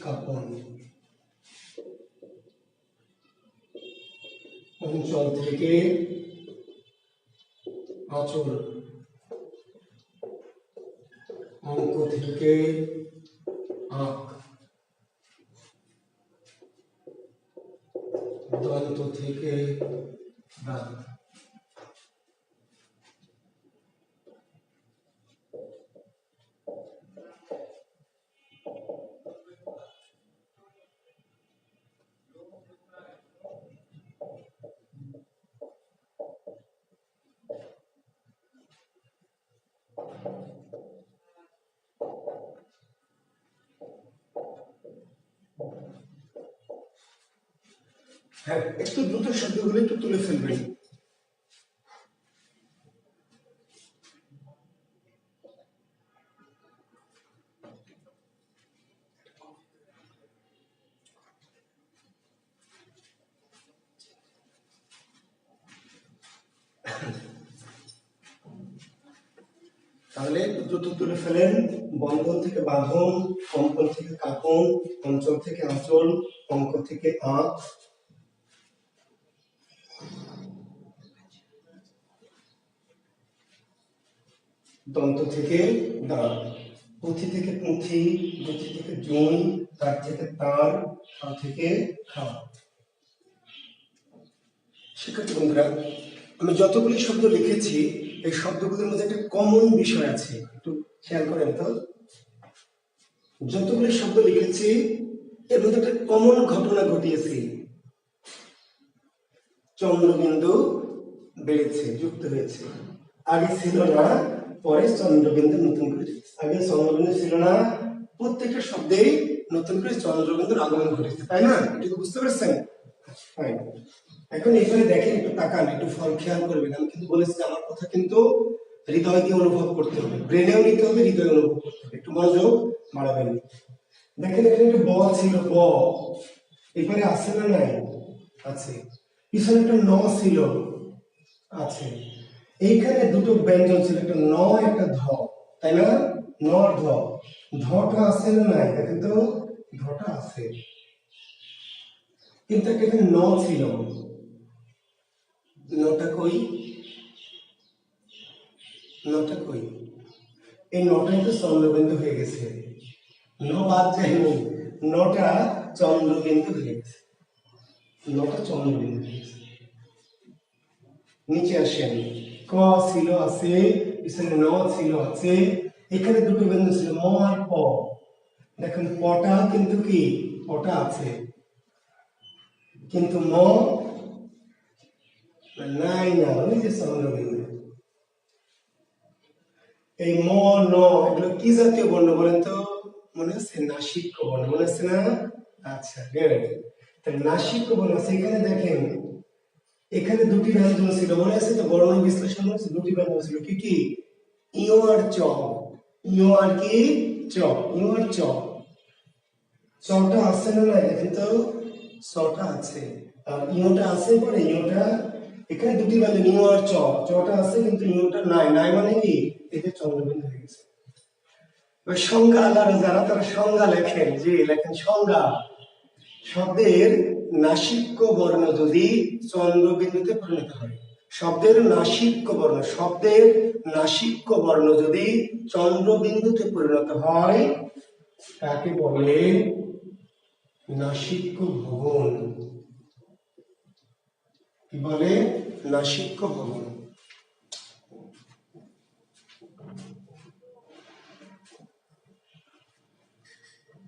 কাপন, অঞ্চল থেকে আঁচল, অঙ্ক থেকে আঁক, দন্ত থেকে দাঁত। হ্যাঁ, একটু দ্রুত শব্দগুলো একটু তুলে ফেলবেন। তাহলে দ্রুত তুলে ফেলেন। বন্ধন থেকে বাঁধন, কম্পন থেকে কাঁপন, অঞ্চল থেকে আঁচল, অঙ্ক থেকে আঁক, দন্ত থেকে দাঁত, পুঁথি থেকে পুঁথি, গুথি থেকে জুন, তার থেকে তার, খা থেকে খা। শিক্ষার্থী বন্ধুরা, আমি যতগুলি শব্দ লিখেছি এই শব্দগুলোর মধ্যে একটা কমন বিষয় আছে, একটু খেয়াল করেন তো। যতগুলি শব্দ লিখেছি এর মধ্যে একটা কমন ঘটনা ঘটিয়েছি। চন্দ্রবিন্দু বেড়েছে, যুক্ত হয়েছে। আগে ছিল না, পরে চন্দ্রবিন্দু নতুন করে, আগে চন্দ্রবিন্দু ছিল না, প্রত্যেকটা শব্দেই নতুন করে চন্দ্রবিন্দুর আগমন ঘটেছে, তাই না? এটুকু বুঝতে পারছেন? এখন এখানে দেখেন, একটু তাকান, একটু ফল খেয়াল করবেন। আমি কিন্তু বলেছি আমার কথা কিন্তু হৃদয় দিয়ে অনুভব করতে হবে, ব্রেনেও নিতে হবে, হৃদয় অনুভব করতে হবে। একটু মনোযোগ বাড়াবেন। দেখেন এখানে একটা ব ছিল, ব এখানে আছে না নাই? আছে। পিছনে একটা ন ছিল, আছে। এইখানে দুটো ব্যঞ্জন ছিল, একটা ন একটা ধ, তাই না? ন ধ, ধটা আছে না নাই? দেখেন তো, ধটা আছে, কিন্তু একটা এখানে ন ছিল, নটা কই? নটা কই? এই নটাই তো চন্দ্রবিন্দু হয়ে গেছে, ন বাদ যায়নি, নটা চন্দ্রবিন্দু হয়ে গেছে, নটা চন্দ্রবিন্দু হয়ে গেছে। নিচে আসেন, ক ছিল, আছে, পিছনে ন ছিল, আছে, এখানে দুটো বিন্দু ছিল, ম আর প। দেখেন পটা কিন্তু কি, পটা আছে, কিন্তু ম নাই, না, ওই যে চন্দ্রবিন্দু। এই ম, ন এগুলো কি জাতীয় বর্ণ বলেন তো? মনে হচ্ছে নাসিক্য বর্ণ, মনে হচ্ছে না? আচ্ছা, গুড। তাহলে নাসিক্য বর্ণ আছে। এখানে দেখেন, এখানে দুটি ব্যঞ্জন ছিল, মনে আছে তো? বর্ণ বিশ্লেষণ হচ্ছে, দুটি ব্যঞ্জন ছিল, কি কি? ইও আর চ, ইও আর কি? চ, ইও আর চ। চটা আছে না নাই? দেখেন তো, চটা আছে, আর ইওটা আছে পরে, ইওটা, এখানে দুটি ব্যঞ্জন ইও আর চ, চটা আছে কিন্তু ইওটা নাই, নাই মানে কি? এতে চন্দ্রবিন্দু হয়ে গেছে। সংজ্ঞা আলাদা, যারা তারা সংজ্ঞা লেখেন, যে লেখেন সংজ্ঞা, শব্দের নাসিক্য বর্ণ যদি চন্দ্রবিন্দুতে পরিণত হয়, শব্দের নাসিক্য বর্ণ, শব্দের নাসিক্য বর্ণ যদি চন্দ্রবিন্দুতে পরিণত হয় তাকে বলে নাসিক্য ভবন। কি বলে? নাসিক্য ভবন।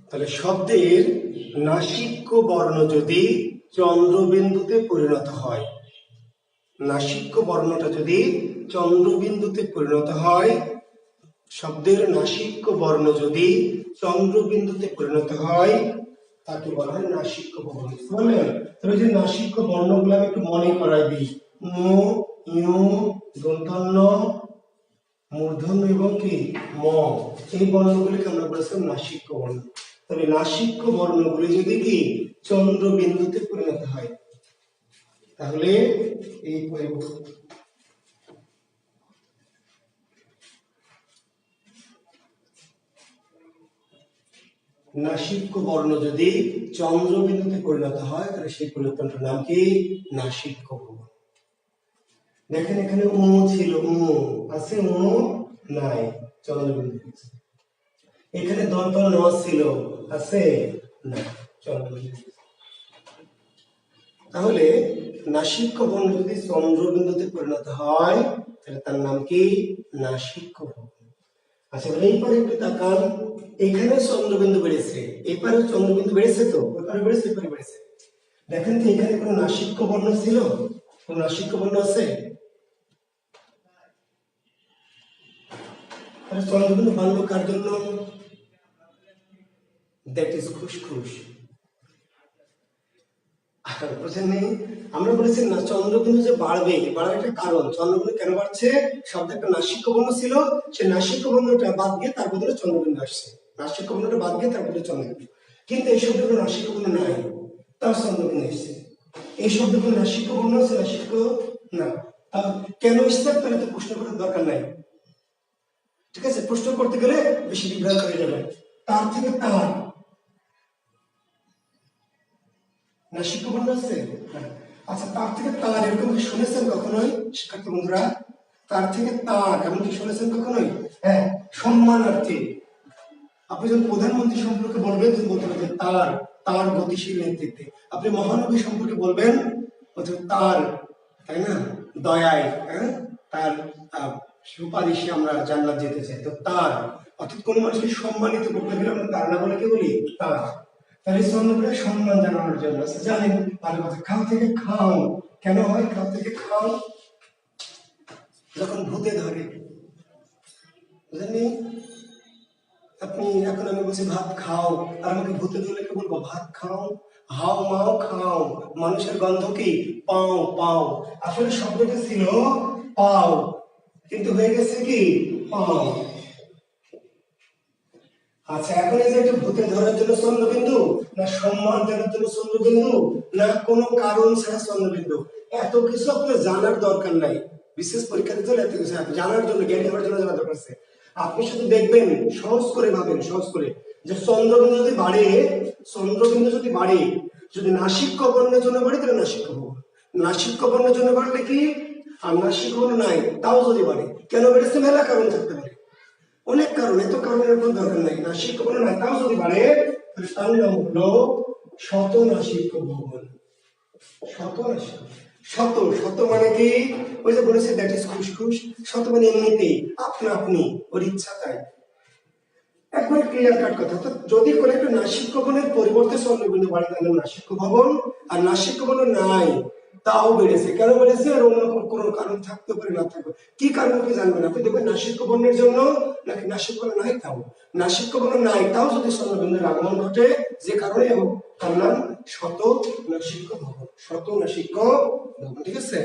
তাহলে শব্দের নাসিক্য বর্ণ যদি চন্দ্রবিন্দুতে পরিণত হয়, নাসিক্য বর্ণটা যদি চন্দ্রবিন্দুতে পরিণত হয়, শব্দের নাসিক্য বর্ণ যদি চন্দ্রবিন্দুতে পরিণত হয় তাকে বলা হয় নাসিক্য ভবন। বুঝলেন? তবে যে নাসিক্য বর্ণগুলো আমি একটু মনে করাই দিই। মু, ইউ, দন্তন্য, ম, মূর্ধন্য এবং কি ম, এই বর্ণগুলিকে আমরা বলেছিলাম নাসিক্য বর্ণ। তবে নাসিক্য বর্ণগুলি যদি কি চন্দ্রবিন্দুতে পরিণত হয় তাহলে এই নাসিক্য বর্ণ যদি চন্দ্রবিন্দুতে পরিণত হয় তাহলে সেই পরিবর্তনটার নাম কি নাসিক্য বর্ণ। দেখেন এখানে উ ছিল, উ আছে, উ নাই, চন্দ্রবিন্দু। এখানে দন্ত ন ছিল, আছে না, চন্দ্রবিন্দু। তাহলে নাসিক্য বর্ণ যদি চন্দ্রবিন্দুতে পরিণত হয় তাহলে তার নাম কি নাসিক্য বর্ণ। আচ্ছা এইবার একটু তাকান, এখানে চন্দ্রবিন্দু বেড়েছে, এপারে চন্দ্রবিন্দু বেড়েছে, তো ওইপারে বেড়েছে, এপারে বেড়েছে। দেখেন তো এখানে কোনো নাসিক্য বর্ণ ছিল? কোন নাসিক্য বর্ণ আছে? তাহলে চন্দ্রবিন্দু বাড়লো কার জন্য? দ্যাট ইজ খুশখুশ। বুঝেননি? আমরা বলেছি না চন্দ্রবিন্দু যে বাড়বে, বাড়ার একটা কারণ। চন্দ্রবিন্দু কেন বাড়ছে? শব্দে একটা নাসিক্য বর্ণ ছিল, সেই নাসিক্য বর্ণটা বাদ গিয়ে তার বদলে চন্দ্রবিন্দু আসছে। নাসিক্য বর্ণটা বাদ গিয়ে তার বদলে চন্দ্রবিন্দু। কিন্তু এই শব্দে কোনো নাসিক্য বর্ণ নাই, তার চন্দ্রবিন্দু এসছে। এই শব্দে কোনো নাসিক্য বর্ণ আছে? নাসিক্য না। তা কেন এসছে? তাহলে তো প্রশ্ন করার দরকার নাই। ঠিক আছে, প্রশ্ন করতে গেলে বেশি বিভ্রান্ত হয়ে যাবে। তার থেকে তার নাসিক্য বর্ণ আছে? আচ্ছা, তার থেকে তার এরকম কি শুনেছেন কখনোই শিক্ষার্থী বন্ধুরা? তার থেকে তার এমন কি শুনেছেন কখনোই? হ্যাঁ, সম্মানার্থে। আপনি যখন প্রধানমন্ত্রী সম্পর্কে বলবেন তখন বলতে হবে তার, তার গতিশীল নেতৃত্বে। আপনি মহানবী সম্পর্কে বলবেন তার, তাই না, দয়ায়, হ্যাঁ, তার সুপারিশে আমরা জান্নাত যেতে চাই, তো তার। অর্থাৎ কোন মানুষকে সম্মানিত করতে গেলে আমরা তার না বলে কি বলি? তার। তাহলে চন্দ্রকে সম্মান জানানোর জন্য জানেন ভালো কথা, খাও থেকে খাও কেন হয়? খাও থেকে খাও যখন ভূতে ধরে, বুঝলেন? আপনি এখন আমি বলছি ভাত খাও, আর আমাকে ভূতে ধরলে কি বলবো? ভাত খাও, হাও মাও খাও। মানুষের গন্ধ কি? পাও পাও। আসলে শব্দটা ছিল পাও, কিন্তু হয়ে গেছে কি পাও। আচ্ছা, এখন এই যে একটা ভূতে ধরার জন্য চন্দ্রবিন্দু, না সম্মান জানার জন্য চন্দ্রবিন্দু, না কোনো কারণ ছাড়া চন্দ্রবিন্দু? এত কিছু আপনার জানার দরকার নাই। বিশেষ পরীক্ষা দিতে হলে এত কিছু জানার জন্য, জ্ঞানী হওয়ার জন্য জানার দরকার আছে। আপনি শুধু দেখবেন, সহজ করে ভাবেন, সহজ করে, যে চন্দ্রবিন্দু যদি বাড়ে, চন্দ্রবিন্দু যদি বাড়ে, যদি নাসিক্য বর্ণের জন্য বাড়ে তাহলে নাসিক্য বর্ণ। নাসিক্য বর্ণের জন্য বাড়লে কি? আর নাসিক্য বর্ণ নাই তাও যদি বাড়ে, কেন বেড়েছে? মেলা কারণ থাকতে পারে, অনেক কারণ, এত কারণের কোনো দরকার নাই। নাসিক্য বর্ণ নাই তাও যদি বাড়ে তাহলে তার নাম হলো শত নাসিক্য ভবন। শত নাসিক্য, শত, শত মানে কি? ওই যে বলেছে দ্যাট ইজ খুশখুশ। শত মানে এমনিতেই, আপনা আপনি, ওর ইচ্ছা তাই। একবার ক্লিয়ার কাট কথা। তো যদি কোনো একটা নাসিক্য ভবনের পরিবর্তে চন্দ্রবিন্দু বাড়ে তার নাম নাসিক্য ভবন, আর নাসিক্য ভবন নাই তাও বেড়েছে, কেন বেড়েছে? আর অন্য কোনো কারণ থাকতে পারে, না থাকবে। কি কারণ কি জানবেন আপনি? দেখবেন নাসিক্য বর্ণের জন্য, নাকি নাসিক্য বর্ণ নাই তাও। নাসিক্য বর্ণ নাই তাও যদি চন্দ্রবিন্দুর আগমন ঘটে, যে কারণে হোক, তার নাম শত নাসিক্য ভবন। শত নাসিক্য ভবন, ঠিক আছে?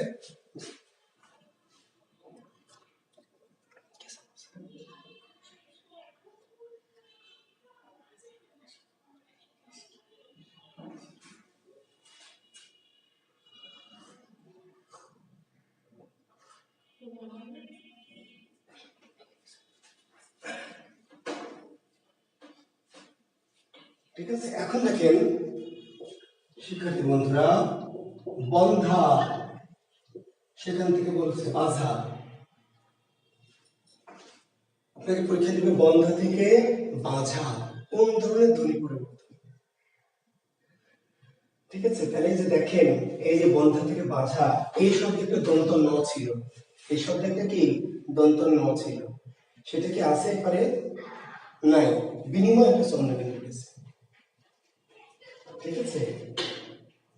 ঠিক আছে, এখন দেখেন শিক্ষার্থী বন্ধুরা, বন্ধা, সেখান থেকে বলছে বাধা। আপনাকে পরীক্ষা দিবে বন্ধা থেকে বাঝা, কোন ধরনের ধ্বনি পরিবর্তন? ঠিক আছে, তাহলে এই যে দেখেন, এই যে বন্ধা থেকে বাঝা, এই শব্দে একটা দন্ত ন ছিল, এই শব্দে একটা কি দন্ত ন ছিল, সেটা কি আছে এবারে? নাই, বিনিময় একটা চন্দ্রবিন্দু গেছে। ঠিক আছে,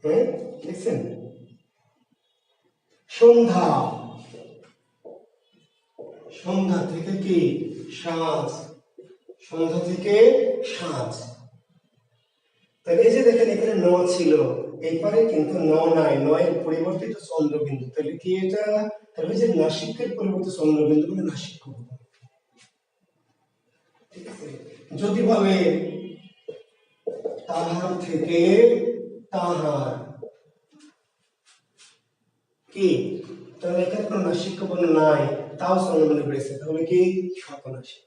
হ্যাঁ, দেখছেন? সন্ধ্যা, সন্ধ্যা থেকে কি সাঁঝ, সন্ধ্যা থেকে সাঁঝ। তাহলে এই যে দেখেন এখানে ন ছিল, এইবারে কিন্তু ন নাই, নয়ের পরিবর্তিত চন্দ্রবিন্দু। তাহলে কি এটা? তাহলে যে নাসিকের পরিবর্তে চন্দ্রবিন্দু মানে নাসিক্য ভবন। যদি বলে তাহার থেকে তাহার, কি তাহলে এখানে কোনো নাসিক্য বর্ণ নাই, তাও স্বর্ণবর্ণ বেড়েছে, তাহলে কি শতনাসিক।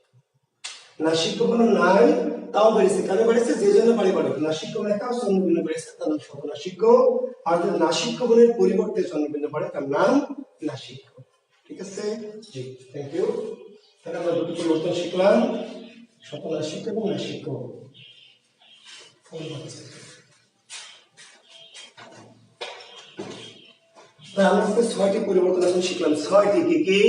নাসিক্য বর্ণ নাই তাও বেড়েছে, কেন বেড়েছে? যে জন্য পারিবারিক নাসিক্য বর্ণ একাও স্বর্ণবর্ণ বেড়েছে, তার নাম শতনাসিক্য। আর যদি নাসিক্য বর্ণের পরিবর্তে স্বর্ণবর্ণ পড়ে তার নাম নাসিক্য। ঠিক আছে, জি, থ্যাংক ইউ। তাহলে আমরা দুটো পরিবর্তন শিখলাম, শতনাসিক্য এবং নাসিক্য। আমরা ছয়টি পরিবর্তন এখন শিখলাম। ছয়টি কি কি?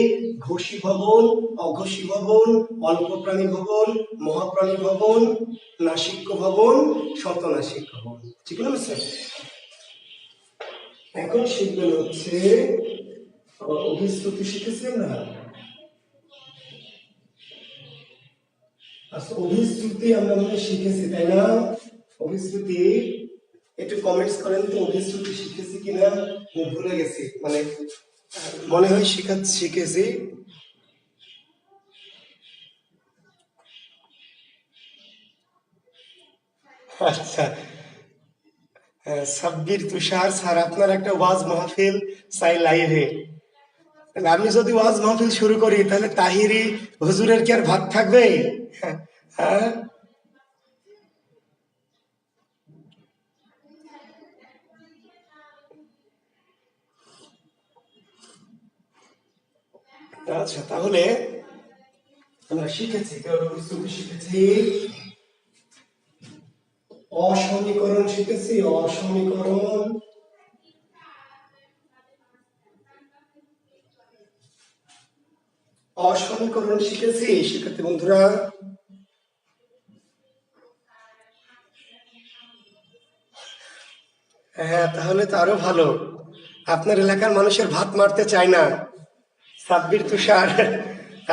ঘোষী ভবন, অঘোষী ভবন, অল্প প্রাণী ভবন, মহাপ্রাণী ভবন, নাসিক্য ভবন, শতনাসিক্য ভবন। ঠিক না স্যার? এখন শিখবেন হচ্ছে অভিশ্রুতি। শিখেছি আমরা? আচ্ছা, অভিশ্রুতি আমরা মনে শিখেছি, তাই না? অভিশ্রুতি একটু কমেন্টস করেন তো, অভিশ্রুতি শিখেছি কিনা? ভুলে গেছি, মানে মনে হয় শিখেছি। আচ্ছা, সাব্বির তুষার স্যার, আপনার একটা ওয়াজ মাহফিল চাই লাইভে। আমি যদি ওয়াজ মাহফিল শুরু করি তাহলে তাহিরি হুজুরের কি আর ভাত থাকবে? হ্যাঁ, আচ্ছা, তাহলে আমরা শিখেছি, শিখেছি, অসমীকরণ শিখেছি, অসমীকরণ, অসমীকরণ শিখেছি শিক্ষার্থী বন্ধুরা। হ্যাঁ, তাহলে তো আরো ভালো। আপনার এলাকার মানুষের ভাত মারতে চায় না সাব্বির তুষার,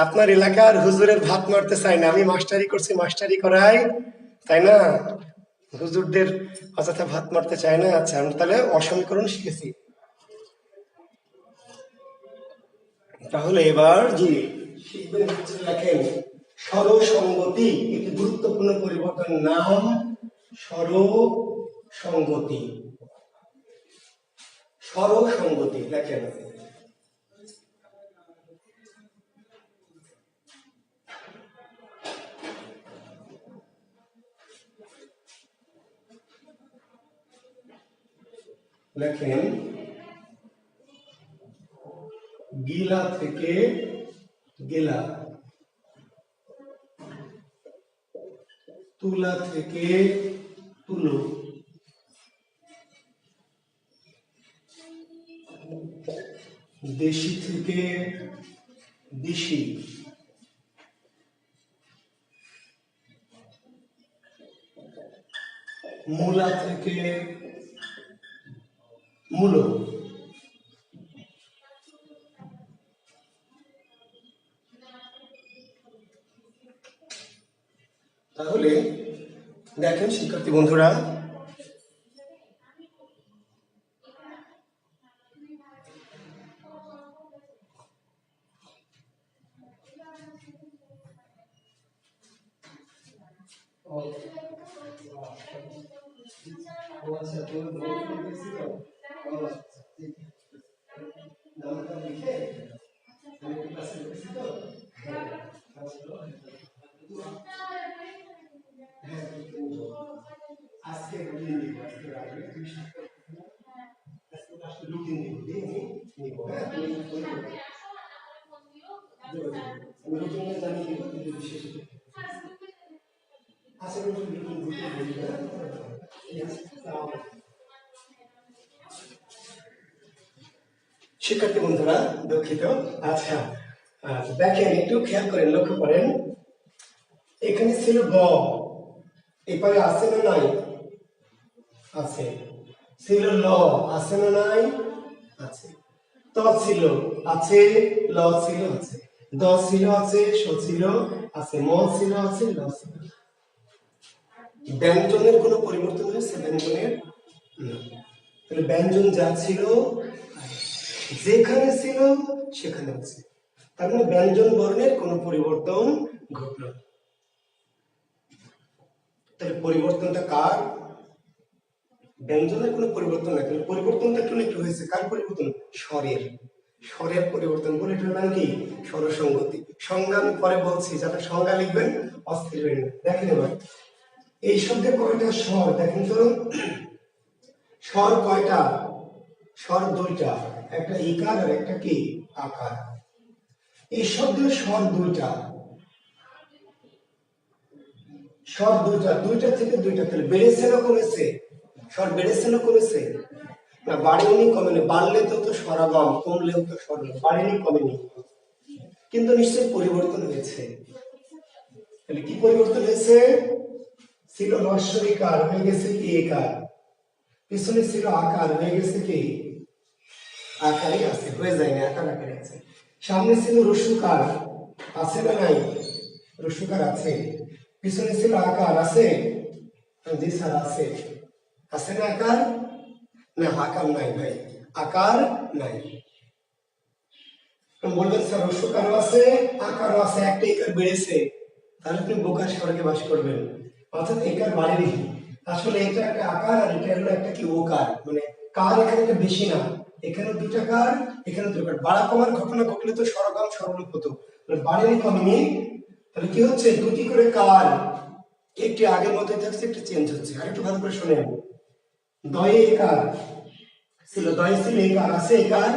আপনার এলাকার হুজুরের ভাত মারতে চায় না। আমি মাস্টারি করছি, মাস্টারি করাই, তাই না? হুজুরদের অযথা ভাত মারতে চায় না। আচ্ছা, আমরা তাহলে অসমীকরণ শিখেছি। তাহলে এবার জি শিখবেন হচ্ছে, লেখেন সরসঙ্গতি, একটি গুরুত্বপূর্ণ পরিবর্তন, নাম সরসঙ্গতি। সরসঙ্গতি লেখেন। লেখেন গিলা থেকে গেলা, তুলা থেকে তুলো, দেশি থেকে দিশি, মূলা থেকে মূলো। তাহলে দেখেন শিক্ষার্থী বন্ধুরা, আজকে রুটিন দিব, আজকে রাখবে তুমি আজকে রুটিন দিব, দিয়ে আমি নিব। হ্যাঁ, তুমি আমি রুটিনে জানিয়ে দিব, কিন্তু বিশেষ আশা করি রুটিন বুঝতে পেরেছি। শিক্ষার্থী বন্ধুরা দুঃখিত। আচ্ছা, দেখেন একটু খেয়াল করেন, লক্ষ্য করেন, এখানে ছিল গ, এপারে আছে না নাই? আছে। ছিল ল, আছে না নাই? আছে। ত ছিল, আছে। ল ছিল, আছে। দ ছিল, আছে। স ছিল, আছে। ম ছিল, আছে। ল ছিল। ব্যঞ্জনের কোনো পরিবর্তন হয়েছে? ব্যঞ্জনের না। তাহলে ব্যঞ্জন যা ছিল, যেখানে ছিল সেখানে আছে, তার মানে ব্যঞ্জন বর্ণের কোনো পরিবর্তন ঘটল না। তাহলে পরিবর্তনটা কার? ব্যঞ্জনের কোনো পরিবর্তন না, কিন্তু পরিবর্তনটা একটু একটু হয়েছে। কার পরিবর্তন? স্বরের। স্বরের পরিবর্তন বলে এটার নাম কি? স্বরসংগতি। সংজ্ঞা আমি পরে বলছি, যারা সংজ্ঞা লিখবেন অস্থির হয়ে না। দেখেন এবার এই শব্দে কয়টা স্বর দেখেন তো। স্বর কয়টা? স্বর দুইটা, একটা ইকার আর একটা কি? আকার। এই শব্দের স্বর দুইটা, স্বর দুইটা, দুইটা থেকে দুইটা। তাহলে বেড়েছে না কমেছে? স্বর বেড়েছে না কমেছে? না, বাড়েনি কমেনি। বাড়লে তো স্বরাগম, কমলেও তো স্বর। বাড়েনি কমেনি, কিন্তু নিশ্চয়ই পরিবর্তন হয়েছে। তাহলে কি পরিবর্তন হয়েছে? ছিল হ্রস্বইকার, হয়ে গেছে কি একার। পিছনে ছিল আকার, হয়ে গেছে কি? আকারই আছে, হয়ে যায়নি, আকার আকারে আছে। সামনে ছিল রস্যকার, আছে না নাই? রস্যকার আছে। পিছনে ছিল আকার, আছে? জি স্যার আছে। আছে না আকার? না, আকার নাই ভাই, আকার নাই। বলবেন স্যার রস্যকারও আছে আকারও আছে, একটা একার বেড়েছে, তাহলে আপনি বোকার স্বর্গে বাস করবেন। অর্থাৎ একার বাড়েনি। আসলে এটা একটা আকার আর এটা হলো একটা কি? ওকার। মানে কার এখানে একটা বেশি না, এখানে দুটা কার, এখানে দুটো কার। বাড়া কমার ঘটনা ঘটলে তো স্বরগম স্বরলোপ হতো, বাড়েনি কমেনি। তাহলে কি হচ্ছে? দুটি করে কার, একটি আগের মতোই থাকছে, একটি চেঞ্জ হচ্ছে। আর একটু ভালো করে শুনেন, দয়ে একার ছিল, দয়ে ছিল একার, আছে একার,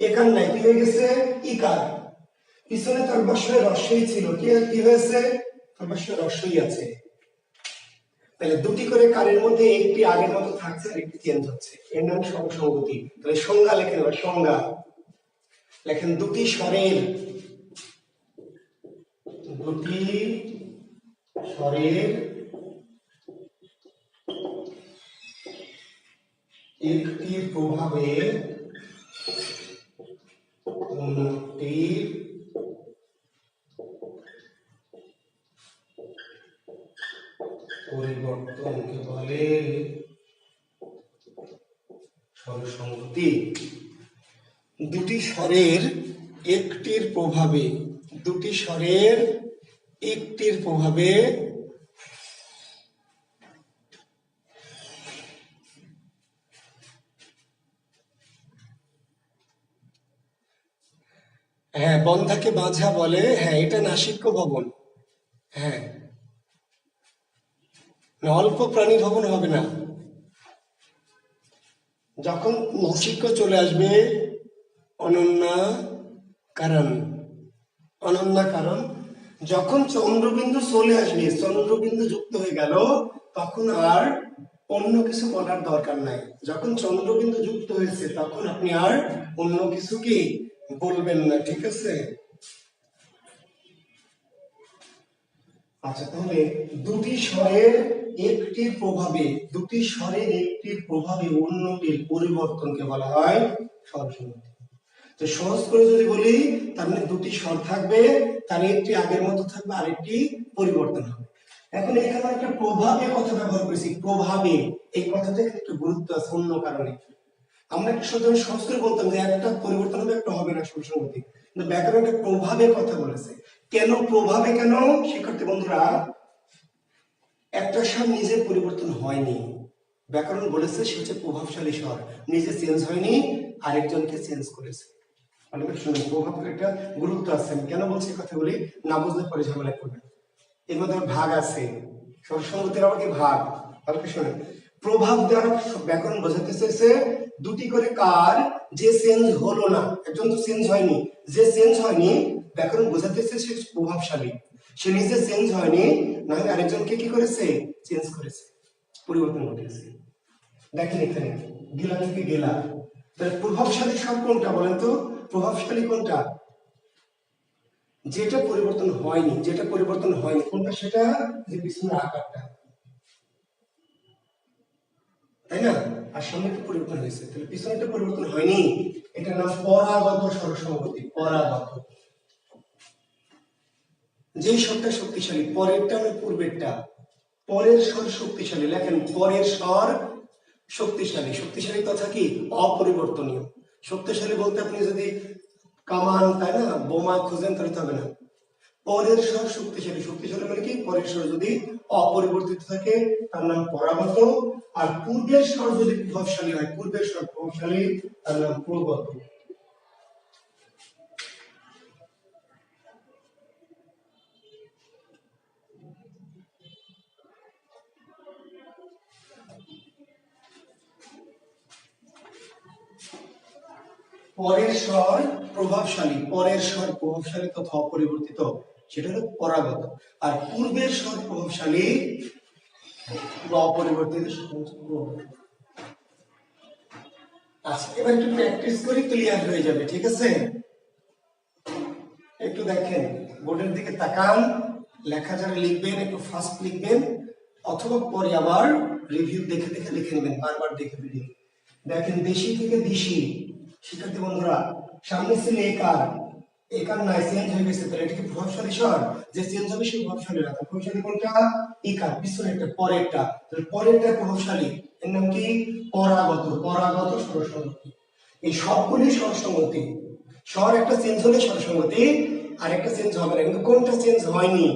একার নাই, কি হয়ে গেছে? ইকার। পিছনে তার বসে রস্যই ছিল, কি কি হয়েছে? তার বসে রস্যই আছে। তাহলে দুটি করে কারের মধ্যে একটি আগের মতো থাকছে আর একটি চেঞ্জ হচ্ছে, এর নাম সমসংগতি। তাহলে সংজ্ঞা লেখেন, সংজ্ঞা লেখেন, দুটি স্বরের, দুটি স্বরের একটির প্রভাবে অন্যটির পরিবর্তনকে বলে স্বরসংগতি। দুটি স্বরের একটির প্রভাবে, দুটি স্বরের একটির প্রভাবে হ্যাঁ, বন্ধাকে বাঁঝা বলে। হ্যাঁ, এটা নাসিক্য ভবন। হ্যাঁ, অল্প প্রাণী ভবন হবে না। যখন নাসিক্য চলে আসবে, অনন্যা কারণ, অনন্যা কারণ, যখন চন্দ্রবিন্দু চলে আসবে, চন্দ্রবিন্দু যুক্ত হয়ে গেল, তখন আর অন্য কিছু বলার দরকার নাই। যখন চন্দ্রবিন্দু যুক্ত হয়েছে, তখন আপনি আর অন্য কিছু কি বলবেন না, ঠিক আছে? আচ্ছা, তাহলে দুটি স্বরের একটির প্রভাবে, দুটি স্বরের একটির প্রভাবে অন্যটির পরিবর্তনকে বলা হয় স্বরসংগতি। তো সহজ করে যদি বলি, তার মানে দুটি স্বর থাকবে, তার একটি আগের মতো থাকবে, আরেকটি পরিবর্তন হবে। এখন এখানে একটা প্রভাবে কথা ব্যবহার করেছি, প্রভাবে। এই কথাটা একটু গুরুত্ব আছে অন্য কারণে। আমরা একটা সাধারণ সহজ করে বলতাম যে একটা পরিবর্তন হবে, একটা হবে না, স্বরসংগতি। কিন্তু ব্যাকরণে প্রভাবে কথা বলেছে। কেন প্রভাবে? কেন শিক্ষার্থী বন্ধুরা? একটা স্বর নিজে পরিবর্তন হয়নি, ব্যাকরণ বলেছে সে হচ্ছে প্রভাবশালী স্বর, নিজে চেঞ্জ হয়নি, আরেকজনকে চেঞ্জ করেছে। শুনুন, প্রভাবের একটা গুরুত্ব আছে। আমি কেন বলছি কথাগুলি, না বুঝলে পরে ঝামেলা করবেন। এর মধ্যে ভাগ আছে, স্বরসংগতির আবার কি ভাগ। তাহলে শুনেন, প্রভাব দ্বারা ব্যাকরণ বোঝাতে চেয়েছে দুটি করে কার যে চেঞ্জ হলো না, একজন তো চেঞ্জ হয়নি, যে চেঞ্জ হয়নি, ব্যাকরণ বোঝাতে চেয়েছে সে প্রভাবশালী, সে নিজে চেঞ্জ হয়নি, না হলে আরেকজনকে কি করেছে? চেঞ্জ করেছে, পরিবর্তন ঘটেছে। দেখেন এখানে গেলা থেকে গেলা, তাহলে প্রভাবশালী স্বর কোনটা বলেন তো? প্রভাবশালী কোনটা? যেটা পরিবর্তন হয়নি, যেটা পরিবর্তন হয়নি কোনটা? সেটা যে পিছনের আকারটা, তাই না? আর সামনে তো পরিবর্তন হয়েছে, তাহলে পিছনেটা পরিবর্তন হয়নি, এটার নাম পরাগত স্বরসংগতি। পরাগত, যেই স্বরটা শক্তিশালী, পরেরটা না পূর্বেরটা? পরের স্বর শক্তিশালী। লেখেন, পরের স্বর শক্তিশালী। শক্তিশালী তথা কি? অপরিবর্তনীয়। শক্তিশালী বলতে আপনি যদি কামান, তাই না, বোমা খুঁজেন তাহলে তো হবে না। পরের স্বর শক্তিশালী, শক্তিশালী মানে কি, পরের স্বর যদি অপরিবর্তিত থাকে তার নাম পরাগত, আর পূর্বের স্বর যদি প্রভাবশালী হয়, পূর্বের স্বর প্রভাবশালী, তার নাম প্রগত। পরের স্বর প্রভাবশালী, পরের স্বর প্রভাবশালী তথা অপরিবর্তিত, সেটা হলো পরাগত, আর পূর্বের স্বর প্রভাবশালী বা অপরিবর্তিত সেটা হচ্ছে প্রগত। আচ্ছা, এবার একটু প্র্যাকটিস করি, ক্লিয়ার হয়ে যাবে, ঠিক আছে? একটু দেখেন, বোর্ডের দিকে তাকান, লেখা যারা লিখবেন একটু ফাস্ট লিখবেন, অথবা পরে আবার রিভিউ দেখে দেখে লিখে নেবেন, বারবার দেখে দেখে। দেখেন, দেশি থেকে দিশি, শিক্ষার্থী বন্ধুরা, সামনে ছিল একার, একার নাই, চেঞ্জ হয়ে গেছে, তাহলে এটা কি প্রভাবশালী স্বর? যে চেঞ্জ হবে সে প্রভাবশালী না, প্রভাবশালী কোনটা? একার, পিছনে একটা, পরেরটা, তাহলে পরেরটা প্রভাবশালী, এর নাম কি? পরাগত, পরাগত স্বরসঙ্গতি। এই সবগুলি স্বরসঙ্গতি, স্বর একটা চেঞ্জ হলে স্বরসঙ্গতি, আর একটা চেঞ্জ হবে না, কিন্তু কোনটা চেঞ্জ হয়নি?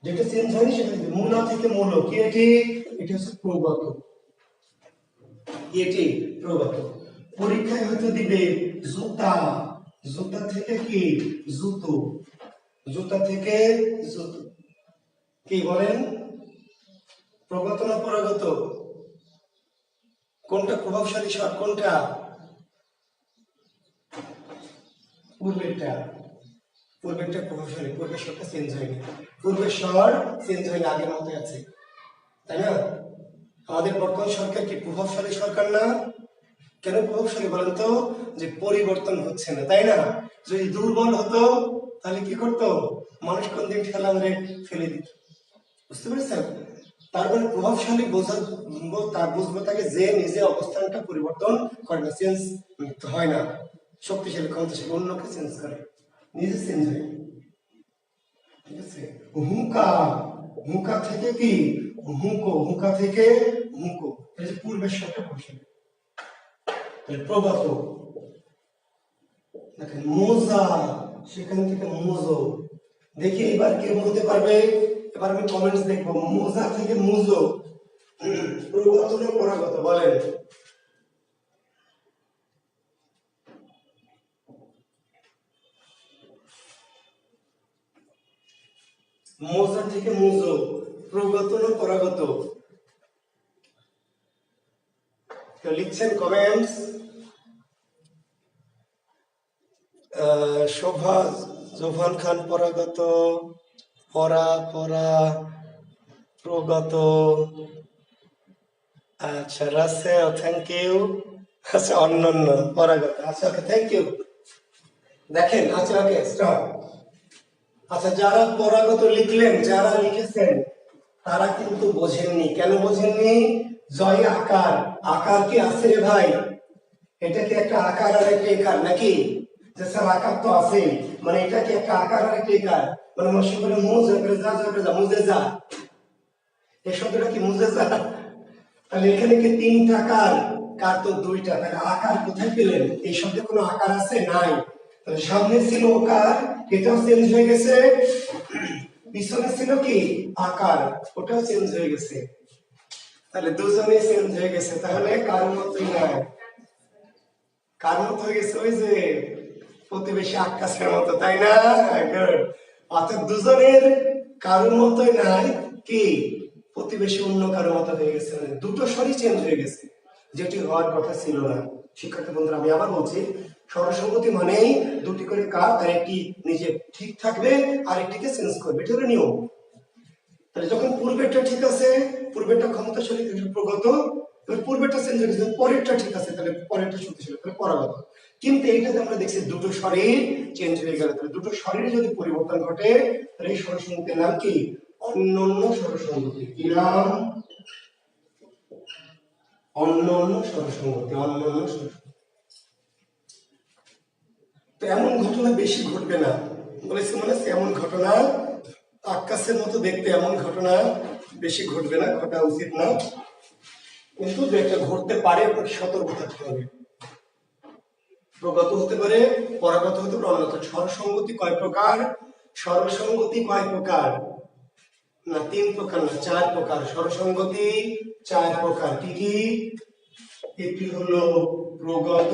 যেটা চেঞ্জ হয়নি সেটা মূলা থেকে মূল, কি এটি? এটি হচ্ছে প্রগত, এটি প্রগত। পরীক্ষায় হয়তো দিবে জুতা, জুতা থেকে কি? জুতো, জুতা থেকে জুতো, কি বলেন? প্রগত না পরাগত? কোনটা প্রভাবশালী স্বর, কোনটা? পূর্বেরটা, পূর্বেরটা প্রভাবশালী, পূর্বের স্বরটা চেঞ্জ হয়নি, পূর্বের স্বর চেঞ্জ হয়নি, আগের মতো আছে, তাই না? আমাদের বর্তমান সরকার কি প্রভাবশালী সরকার না? কেন প্রভাবশালী বলেন তো? যে পরিবর্তন হচ্ছে না, তাই না? যদি দুর্বল হতো তাহলে কি করতো? মানুষ কোন দিন ঠেলা মেরে ফেলে দিত, বুঝতে পেরেছেন? তারপরে প্রভাবশালী বোঝাবো, তার বুঝবো তাকে যে নিজে অবস্থানটা পরিবর্তন করে না, চেঞ্জ হয় না, শক্তিশালী ক্ষমতাশালী, অন্যকে চেঞ্জ করে, নিজে চেঞ্জ হয়, ঠিক আছে? হুঁকা, হুঁকা থেকে কি? হুঁকো, হুঁকা থেকে হুঁকো, এই যে পূর্বের সাথে প্রভাবশালী, প্রগত। দেখেন, মোজা, সেখান থেকে মোজো, দেখি এবার কে বলতে পারবে? এবার আমি কমেন্টস দেখবো, মোজা থেকে মোজো, প্রগত না পরাগত, বলেন? মোজা থেকে মোজো, প্রগত না পরাগত? কেউ লিখছেন কমেন্টস? শোভা জোভান খান পরাগত, পরা পরা প্রগত। আচ্ছা, রাসেল, থ্যাংক ইউ। আচ্ছা, অন্যান্য পরাগত, আচ্ছা, ওকে, থ্যাংক ইউ। দেখেন, আচ্ছা, ওকে, স্টপ। আচ্ছা, যারা পরাগত লিখলেন, যারা লিখেছেন তারা কিন্তু বোঝেননি। কেন বোঝেননি? জয় আকার, আকার কি আছে রে ভাই? এটা কি একটা আকার আর একটা একার নাকি? যে স্যার আকার তো আছে, মানে এটা কি একটা আকার আর একটা একার? মানে মশা করে মুজ করে যা, যা করে যা, মুজে যা, এই শব্দটা কি মুজে যা? তাহলে এখানে কি তিনটা কার? কার তো দুইটা, তাহলে আকার কোথায় পেলেন? এই শব্দে কোনো আকার আছে? নাই। তাহলে সামনে ছিল ওকার, এটাও চেঞ্জ হয়ে গেছে, পিছনে ছিল কি? আকার, ওটাও চেঞ্জ হয়ে গেছে, তাহলে দুজনেই চেঞ্জ হয়ে গেছে, তাহলে কার মতই নাই, কার মত হয়ে গেছে? ওই যে প্রতিবেশী আকাশের মতো, তাই না? অর্থাৎ দুজনের কারোর মতই নাই, কি? প্রতিবেশী অন্য কারোর মতো হয়ে গেছে, মানে দুটো স্বরই চেঞ্জ হয়ে গেছে, যেটি হওয়ার কথা ছিল না। শিক্ষার্থী বন্ধুরা, আমি আবার বলছি, স্বরসঙ্গতি মানেই দুটি করে কার, আর একটি নিজে ঠিক থাকবে আর একটিকে চেঞ্জ করবে, এটা হলো নিয়ম। তাহলে যখন পূর্বেরটা ঠিক আছে, পূর্বেরটা ক্ষমতাশালী, প্রগত, এবার পূর্বেরটা চেঞ্জ হয়ে গেছে, পরেরটা ঠিক আছে, তাহলে পরেরটা শক্তিশালী, তাহলে পরাগত। কিন্তু এইটাতে আমরা দেখছি দুটো শরীর চেঞ্জ হয়ে গেল, তাহলে দুটো শরীরে যদি পরিবর্তন ঘটে তাহলে এই স্বরসঙ্গতির নাম কি? অন্যান্য স্বরসঙ্গতি। কি নাম? অন্যান্য স্বরসঙ্গতি, অন্যান্য স্বরসঙ্গতি। তো এমন ঘটনা বেশি ঘটবে না, বলেছি মনে আছে, এমন ঘটনা আকাশের মতো দেখতে, এমন ঘটনা বেশি ঘটবে না, ঘটা উচিত না, কিন্তু একটা ঘটতে পারে, আপনাকে সতর্ক থাকতে হবে। প্রগত হতে পারে, পরাগত হতে পারে, অন্যথা। স্বরসঙ্গতি কয় প্রকার? স্বরসঙ্গতি কয় প্রকার? না 3 প্রকার না 4 প্রকার। স্বরসঙ্গতি 4 প্রকার। কি কি? একটি হলো প্রগত,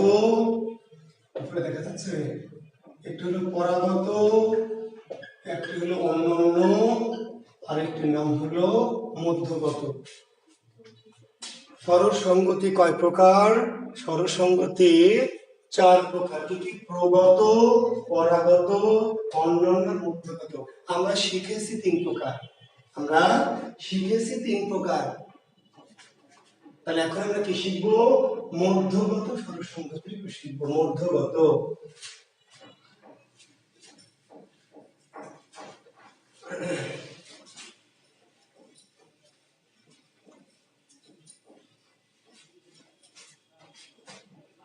উপরে দেখা যাচ্ছে, একটি হলো পরাগত, একটি হলো অন্যান্য, আরেকটির নাম হলো মধ্যগত। স্বরসঙ্গতি কয় প্রকার? স্বরসঙ্গতি 4 প্রকার। কি কি? প্রগত, পরাগত, অন্যান্য, মধ্যগত। আমরা শিখেছি 3 প্রকার। আমরা শিখেছি 3 প্রকার। তাহলে এখন আমরা কি শিখবো? মধ্যগত স্বরসঙ্গতি শিখবো। মধ্যগত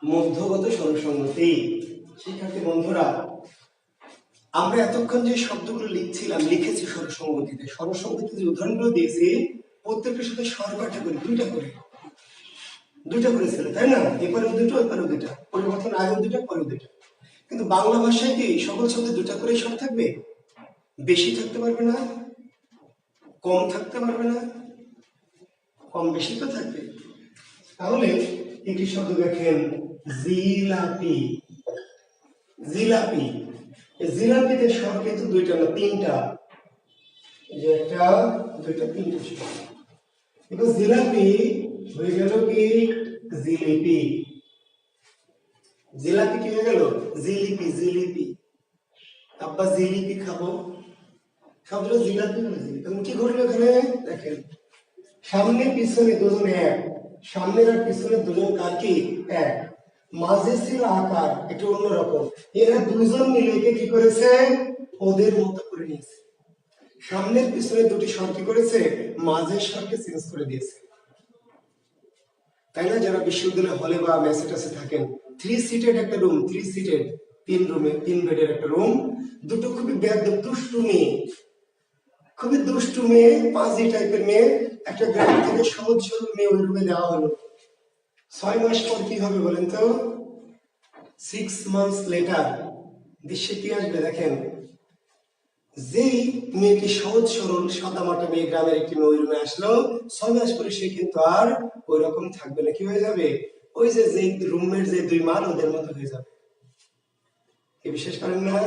মধ্যগত স্বরসঙ্গতি। শিক্ষার্থী বন্ধুরা, আমরা এতক্ষণ যে শব্দগুলো লিখেছি স্বরসঙ্গতিতে, স্বরসঙ্গতিতে যে উদাহরণগুলো দিয়েছি, প্রত্যেকটার সাথে স্বর ক্যাটাগরি দুইটা করে ছিল, তাই না? এপারেও দুটো, এপারেও দুটা, পরিবর্তন আগেও দুটা, পরেও দুটা। কিন্তু বাংলা ভাষায় কি সকল শব্দে দুটা করে স্বর থাকবে? বেশি থাকতে পারবে না, কম থাকতে পারবে না, কম বেশি তো থাকবে। তাহলে একটি শব্দ দেখেন, জিলাপি। জিলাপি, জিলাপিতে স্বর কিন্তু দুইটা না 3টা। যে একটা, দুইটা, 3টে স্বর। এবার জিলাপি হয়ে গেল কি? জিলিপি। জিলাপি কি হয়ে গেল? জিলিপি। জিলিপি। আব্বা জিলিপি খাবো, শব্দটা জিলাপি হলো জিলিপি। তখন কি ঘটলো এখানে? দেখেন, সামনে পিছনে দুজন এক, সামনের আর পিছনের দুজন কার কি? এক। মাঝে ছিল আকার একটু অন্যরকম। এরা দুজন মিলে কি করেছে? ওদের মতো করে নিয়েছে। সামনের পিছনে দুটি স্বর কি করেছে? মাঝের স্বরকে চেঞ্জ করে দিয়েছে, তাই না? যারা বিশ্ববিদ্যালয় হলে বা মেসে টেসে থাকেন, 3 সিটেড একটা রুম, 3 সিটেড, 3 রুমে 3 বেডের একটা রুম, দুটো খুবই দুষ্টু মেয়ে, খুবই দুষ্টু মেয়ে, পাঁজি টাইপের মেয়ে, একটা গ্রাম থেকে সহজ সরল মেয়ে ওই রুমে দেওয়া হলো। 6 মাস পর কি হবে বলেন তো? 6 months লেটার দৃশ্যে কি আসবে দেখেন, যেই মেয়েটি সহজ সরল সাদামাটা মেয়ে, গ্রামের একটি মেয়ে ওই রুমে আসলো, 6 মাস পরে সে কিন্তু আর ওই রকম থাকবে না। কি হয়ে যাবে? ওই যে রুমের যে 2 মাল ওদের মতো হয়ে যাবে। কি বিশ্বাস করেন না?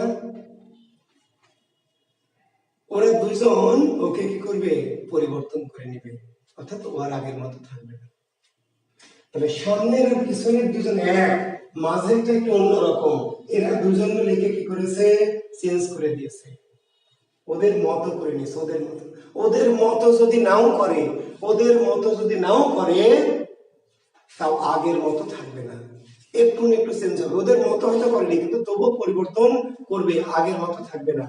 ওরা দুইজন ওকে কি করবে? পরিবর্তন করে নেবে, অর্থাৎ ওর আগের মতো থাকবে না। তবে সামনের আর পিছনের দুজন এক, মাঝেরটা একটু অন্যরকম। এরা দুজন মিলে কি করেছে? চেঞ্জ করে দিয়েছে, ওদের মতো করে নিয়েছে। ওদের মতো যদি নাও করে, তাও আগের মতো থাকবে না, একটু একটু চেঞ্জ হবে। ওদের মতো হয়তো করেনি, কিন্তু তবুও পরিবর্তন করবে, আগের মতো থাকবে না।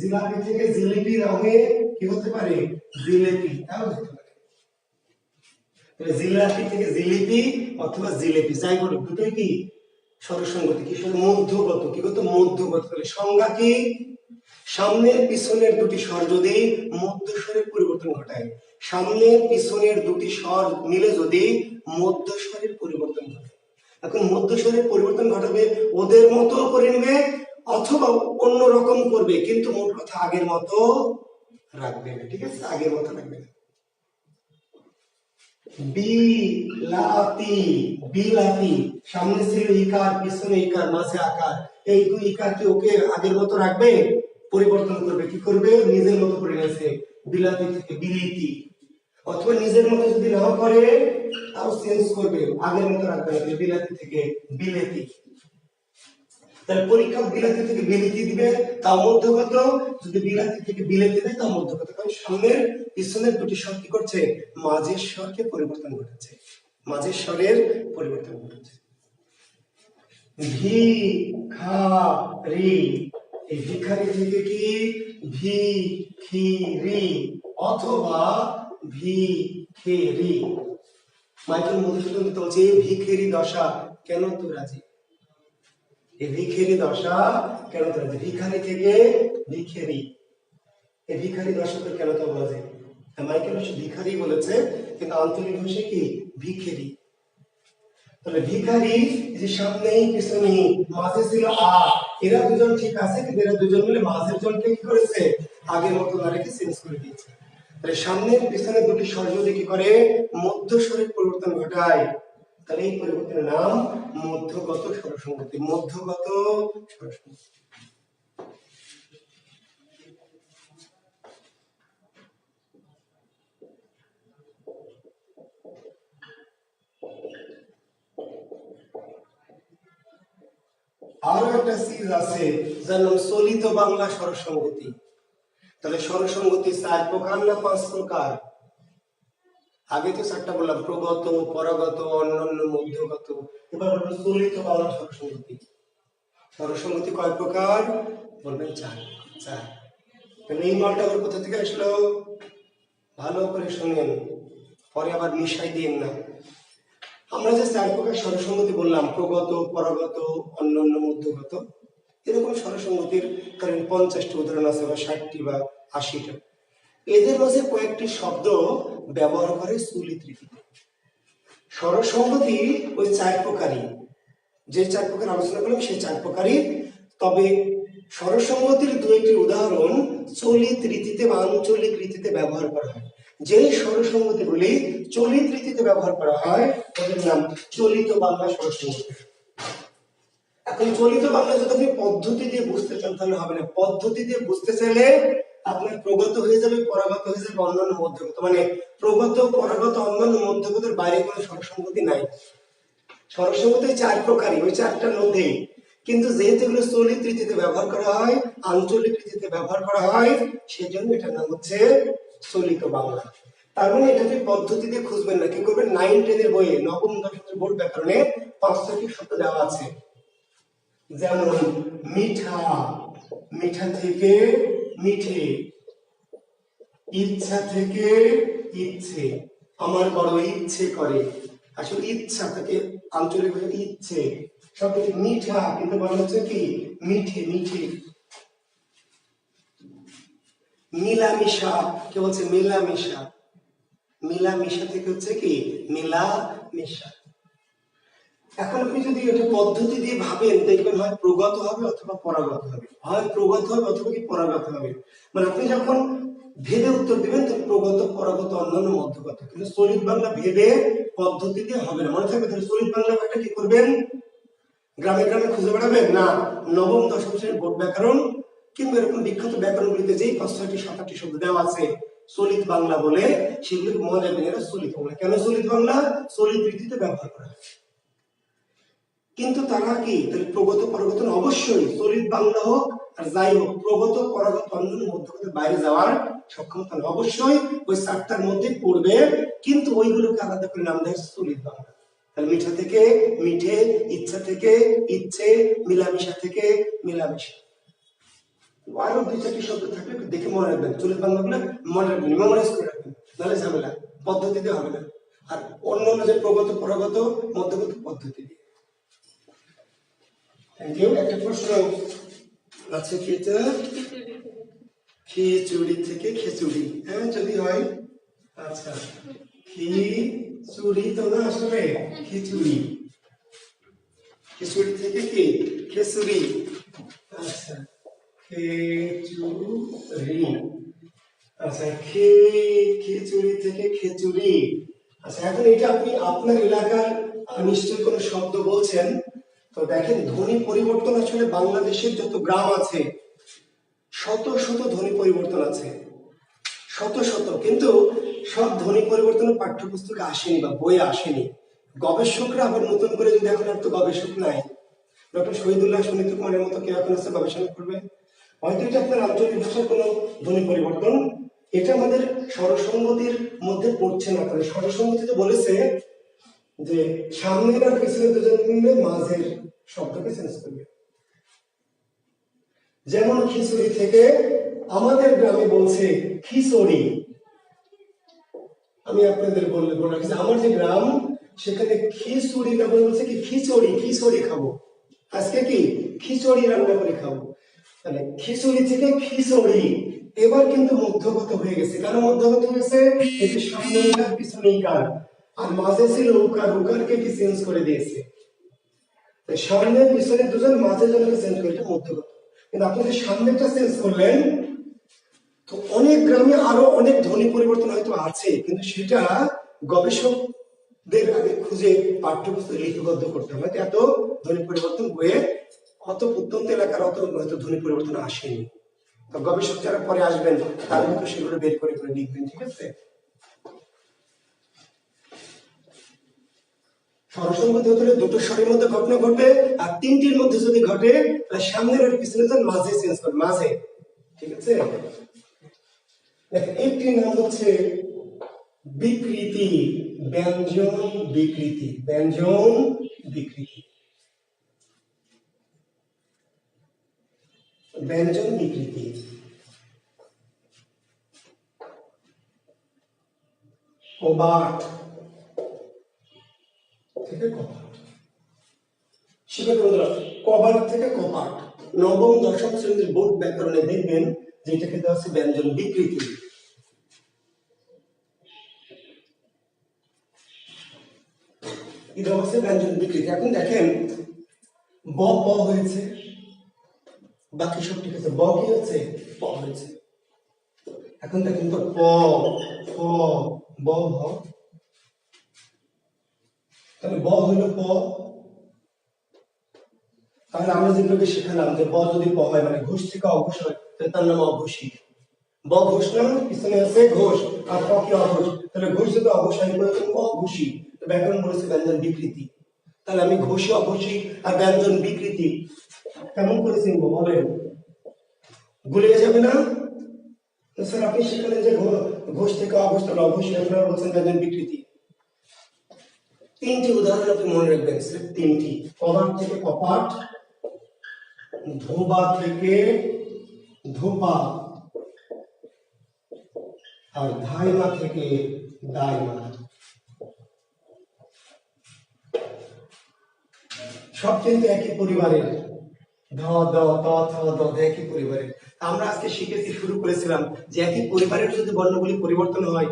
জিলাপি থেকে জিলিপি না হয়ে কি হতে পারে? জিলেপি, তাও হতে পারে। জিলাপি থেকে জিলিপি অথবা জিলেপি, যাই বলুক, দুটোই কি? স্বরসঙ্গতি। কি মধ্যগত। কি করতে? মধ্যগত। সংজ্ঞা কি? সামনের পিছনের দুটি স্বর যদি মধ্যস্বরের পরিবর্তন ঘটায়, সামনের পিছনের দুটি স্বর মিলে যদি মধ্যস্বরের পরিবর্তন ঘটায়, এখন মধ্যস্বরের পরিবর্তন ঘটাবে, ওদের মতো করে নেবে অথবা অন্য রকম করবে, কিন্তু মোট কথা আগের মতো রাখবে না। ঠিক আছে? আগের মতো রাখবে না। বিলাতি। বিলাতি, সামনে ছিল ইকার, পিছনে ইকার, মাঝে আকার। এই 2 ইকারকে ওকে আগের মতো রাখবে? পরিবর্তন করবে। কি করবে? নিজের মতো করে নিয়েছে, বিলাতি থেকে বিলিতি। অথবা নিজের মতো যদি নাও করে তাও চেঞ্জ করবে, আগের মতো রাখবে না, বিলাতি থেকে বিলেতি। তাহলে পরীক্ষক বিলাতি থেকে বিলেতি দিবে, তাও মধ্যগত। যদি বিলাতি থেকে বিলেতি দেয় তাও মধ্যগত। কারণ সামনের পিছনের দুটি স্বর কি করছে? মাঝের স্বরকে পরিবর্তন ঘটাচ্ছে, মাঝের স্বরের পরিবর্তন ঘটাচ্ছে। ভিখারি, এই ভিখারি থেকে কি? ভিখিরি অথবা ভিখেরি। মাইকেল মধুসূদন দত্ত বলছে, ভিখেরি দশা কেন তো রাজি? এই ভিখেরি দশা কেন তো রাজি? ভিখারি থেকে ভিখেরি, এই ভিখারি দশা তো কেন তো রাজি? মাইকেল ভিখারি বলেছে, কিন্তু আঞ্চলিক ভাষায় কি? ভিখেরি। তাহলে ভিখারি যে সামনেই পিছনেই মাঝে ছিল আ, এরা দুজন ঠিক আছে, কিন্তু এরা দুজন মিলে মাঝের জনকে কি করেছে, আগের মতো না রেখে চেঞ্জ করে দিয়েছে। তাহলে সামনের পিছনে দুটি স্বর যদি কি করে মধ্য স্বরের পরিবর্তন ঘটায়, তাহলে এই পরিবর্তনের নাম মধ্যগত স্বরসংগতি। মধ্যগত স্বরসংগতি। আরো একটা সিজ আছে যার নাম চলিত বাংলা স্বরসংগতি। তাহলে স্বরসংগতি 4 প্রকার না 5 প্রকার? আগে তো 4টা বললাম, প্রগত, পরাগত, অন্যান্য, মধ্যগত। এবার বলবো চলিত বাংলা স্বরসংগতি। স্বরসংগতি কয় প্রকার? বলবেন 4। তাহলে এই মালটা আবার কোথা থেকে আসলো? ভালো করে শুনেন, পরে আবার মিশাই দিন না। আমরা যে 4 প্রকার স্বরসংগতি বললাম, প্রগত, পরাগত, অন্যান্য, মধ্যগত, এরকম স্বরসংগতির কারণ 50টি উদাহরণ আছে, বা 60টি বা 80টা। এদের মাঝে কয়েকটি শব্দ ব্যবহার করে চলিত রীতিতে। স্বরসংগতি ওই 4 প্রকারই, যে 4 প্রকার আলোচনা করলাম সেই 4 প্রকারই। তবে স্বরসংগতির 2-1টি উদাহরণ চলিত রীতিতে বা আঞ্চলিক রীতিতে ব্যবহার করা হয়। যে স্বরসংগতিগুলি চলিত রীতিতে ব্যবহার করা হয় তাদের নাম চলিত বাংলা স্বরসংগতি। এখন চলিত বাংলা যদি আপনি পদ্ধতি দিয়ে বুঝতে চান তাহলে হবে না। পদ্ধতি দিয়ে বুঝতে চাইলে আপনার প্রগত হয়ে যাবে, পরাগত হয়ে যাবে, অন্যান্য, মধ্যগত। মানে প্রগত, পরাগত, অন্যান্য, মধ্যগতের বাইরে কোনো স্বরসংগতি নাই। স্বরসংগতি 4 প্রকারই, ওই 4টার মধ্যেই। কিন্তু যেহেতু এগুলো চলিত রীতিতে ব্যবহার করা হয়, আঞ্চলিক রীতিতে ব্যবহার করা হয়, সেজন্য এটার নাম হচ্ছে চলিত বাংলা। তার মানে এটাকে পদ্ধতি দিয়ে খুঁজবেন না, কি করবেন, 9-10 এর বইয়ে, নবম দশমের বোর্ড ব্যাকরণে 5-6টি শব্দ দেওয়া আছে। যেমন মিঠা, মিঠা থেকে মিঠে, ইচ্ছা থেকে ইচ্ছে, আমার বড় ইচ্ছে করে। আসলে ইচ্ছা থেকে আঞ্চলিক ভাষা ইচ্ছে, সব কিছু মিঠা, কিন্তু বলা হচ্ছে কি মিঠে মিঠে। মিলামিশা, কে বলছে মিলামিশা, মিলামিশা থেকে হচ্ছে কি মিলামিশা। এখন আপনি যদি এটা পদ্ধতি দিয়ে ভাবেন দেখবেন হয় প্রগত হবে অথবা পরাগত হবে, হয় প্রগত হবে অথবা কি পরাগত হবে। মানে আপনি যখন ভেবে উত্তর দিবেন তখন প্রগত, পরাগত, অন্যান্য, মধ্যগত। কিন্তু চলিত বাংলা ভেবে পদ্ধতি দিয়ে হবে না, মনে থাকবে। তাহলে চলিত বাংলা একটা কি করবেন, গ্রামে গ্রামে খুঁজে বেড়াবেন না, নবম দশম শ্রেণীর বোর্ড ব্যাকরণ কিংবা এরকম বিখ্যাত ব্যাকরণগুলিতে যেই 5-6টি 7-8টি শব্দ দেওয়া আছে চলিত বাংলা বলে, সেগুলো মনে রাখবেন এরা চলিত বাংলা। কেন চলিত বাংলা? চলিত রীতিতে ব্যবহার করা হয়। কিন্তু তারা কি তাহলে প্রগত, পরাগত অবশ্যই চলিত বাংলা হোক আর যাই হোক, প্রগত, পরাগত, অন্যান্য, মধ্যগতের বাইরে যাওয়ার সক্ষমতা অবশ্যই ওই 4টার মধ্যে পড়বে। কিন্তু ওইগুলোকে আলাদা করে নাম দেয় চলিত বাংলা। তাহলে মিঠা থেকে মিঠে, ইচ্ছা থেকে ইচ্ছে, মিলামিশা থেকে মিলামিশা। আরো 2-4টি শব্দ থাকলে দেখে মনে রাখবেন, চলিত বাংলাগুলো মনে রাখবেন, মেমোরাইজ করে রাখবেন, নাহলে ঝামেলা। পদ্ধতিতে হবে না। আর অন্যান্য যে প্রগত, পরাগত, মধ্যগত পদ্ধতি দিয়ে। Thank you. একটা প্রশ্ন আছে কি, এটা খিচুড়ি থেকে খেচুড়ি, হ্যাঁ যদি হয়। আচ্ছা, খিচুড়ি তো না, আসলে খিচুড়ি, খিচুড়ি থেকে কি খেচুড়ি। আচ্ছা, খেচুড়ি। আচ্ছা, খিচুড়ি থেকে খেচুড়ি। আচ্ছা, এখন এটা আপনি আপনার এলাকার নিশ্চয়ই কোনো শব্দ বলছেন। তো দেখেন, ধ্বনি পরিবর্তন আসলে বাংলাদেশের যত গ্রাম আছে শত শত ধ্বনি পরিবর্তন আছে, শত শত। কিন্তু সব ধ্বনি পরিবর্তন পাঠ্যপুস্তকে আসেনি বা বইয়ে আসেনি। গবেষকরা আবার নতুন করে যদি, এখন আর তো গবেষক নাই, ডক্টর শহীদুল্লাহ সুনীত কুমারের মতো কেউ এখন আছে গবেষণা করবে? হয়তো এটা আপনার আঞ্চলিক ভাষার কোনো ধ্বনি পরিবর্তন, এটা আমাদের স্বরসংগতির মধ্যে পড়ছে না। তাহলে স্বরসংগতিতে বলেছে যে সামনের আর পিছনের দুজন মিলে মাঝের শব্দকে চেঞ্জ করবে। যেমন খিচুড়ি থেকে আমাদের গ্রামে বলছে খিচুড়ি। আমি আপনাদের বলে রাখছি, আমার যে গ্রাম সেখানে খিচুড়ি ব্যবহার বলছে কি খিচুড়ি, খিচুড়ি খাবো আজকে, কি খিচুড়ি রান্না করে খাবো। তাহলে খিচুড়ি থেকে খিচুড়ি এবার কিন্তু মধ্যগত হয়ে গেছে। কেন মধ্যগত হয়েছে? এটি সামনেই কার পিছনেই কার, আর মাঝে ছিল উকার, উকারকে কি চেঞ্জ করে দিয়েছে, সামনে পিছনে দুজন, মাঝে জনকে চেঞ্জ করে, এটা মধ্যগত। কিন্তু আপনি যে সামনেটা চেঞ্জ করলেন, তো অনেক গ্রামে আরো অনেক ধ্বনি পরিবর্তন হয়তো আছে, কিন্তু সেটা গবেষকদের আগে খুঁজে পাঠ্যপুস্তক লিপিবদ্ধ করতে হবে। এত ধ্বনি পরিবর্তন বইয়ে অত প্রত্যন্ত এলাকার অত হয়তো ধ্বনি পরিবর্তন আসেনি। তো গবেষক যারা পরে আসবেন তারা কিন্তু সেগুলো বের করে করে লিখবেন, ঠিক আছে। স্বরসংগতি হতে হলে দুটো স্বরের মধ্যে ঘটনা ঘটবে, আর তিনটির মধ্যে যদি ঘটে তাহলে সামনের আর পিছনের মাঝে চেঞ্জ করবে, মাঝে, ঠিক আছে। দেখেন একটির নাম হচ্ছে বিকৃতি, ব্যঞ্জন বিকৃতি, ব্যঞ্জন বিকৃতি, ব্যঞ্জন বিকৃতি। কবাট থেকে কপাট, শিক্ষার্থীরা কবাট থেকে কপাট নবম দশম শ্রেণীর বোর্ড ব্যাকরণে দেখবেন যে এটাকে দেওয়া আছে ব্যঞ্জন বিকৃতি। এটা হচ্ছে ব্যঞ্জন বিকৃতি। এখন দেখেন ব প হয়েছে, বাকি সব ঠিক আছে, ব কি হচ্ছে, প হয়েছে। এখন দেখেন তো প ফ ব ভ, তাহলে ব হইল প, তাহলে আমরা যেগুলোকে শেখালাম যে ব যদি প হয় মানে ঘোষ থেকে অঘোষ হয়, তাহলে তার নাম অঘোষী। ব ঘোষ না, পিছনে আছে ঘোষ, আর প কি অঘোষ, তাহলে ঘোষ যদি অঘোষ হয় অঘোষী। ব্যাকরণ বলেছে ব্যঞ্জন বিকৃতি, তাহলে আমি ঘোষী অঘোষী আর ব্যঞ্জন বিকৃতি কেমন করে চিনবো বলেন, গুলিয়ে যাবে না? স্যার আপনি শেখালেন যে ঘোষ থেকে অঘোষ তাহলে অঘোষী, আপনারা বলছেন ব্যঞ্জন বিকৃতি। তিনটি উদাহরণ আপনি মনে রাখবেন, স্যার তিনটি, কবাট থেকে কপাট, ধোবা থেকে ধোপা, আর ধাইমা থেকে দাইমা। সব কিন্তু একই পরিবারের, ধ দ ত থ দ একই পরিবারের। আমরা আজকে শিখেছি, শুরু করেছিলাম যে একই পরিবারের যদি বর্ণগুলি পরিবর্তন হয়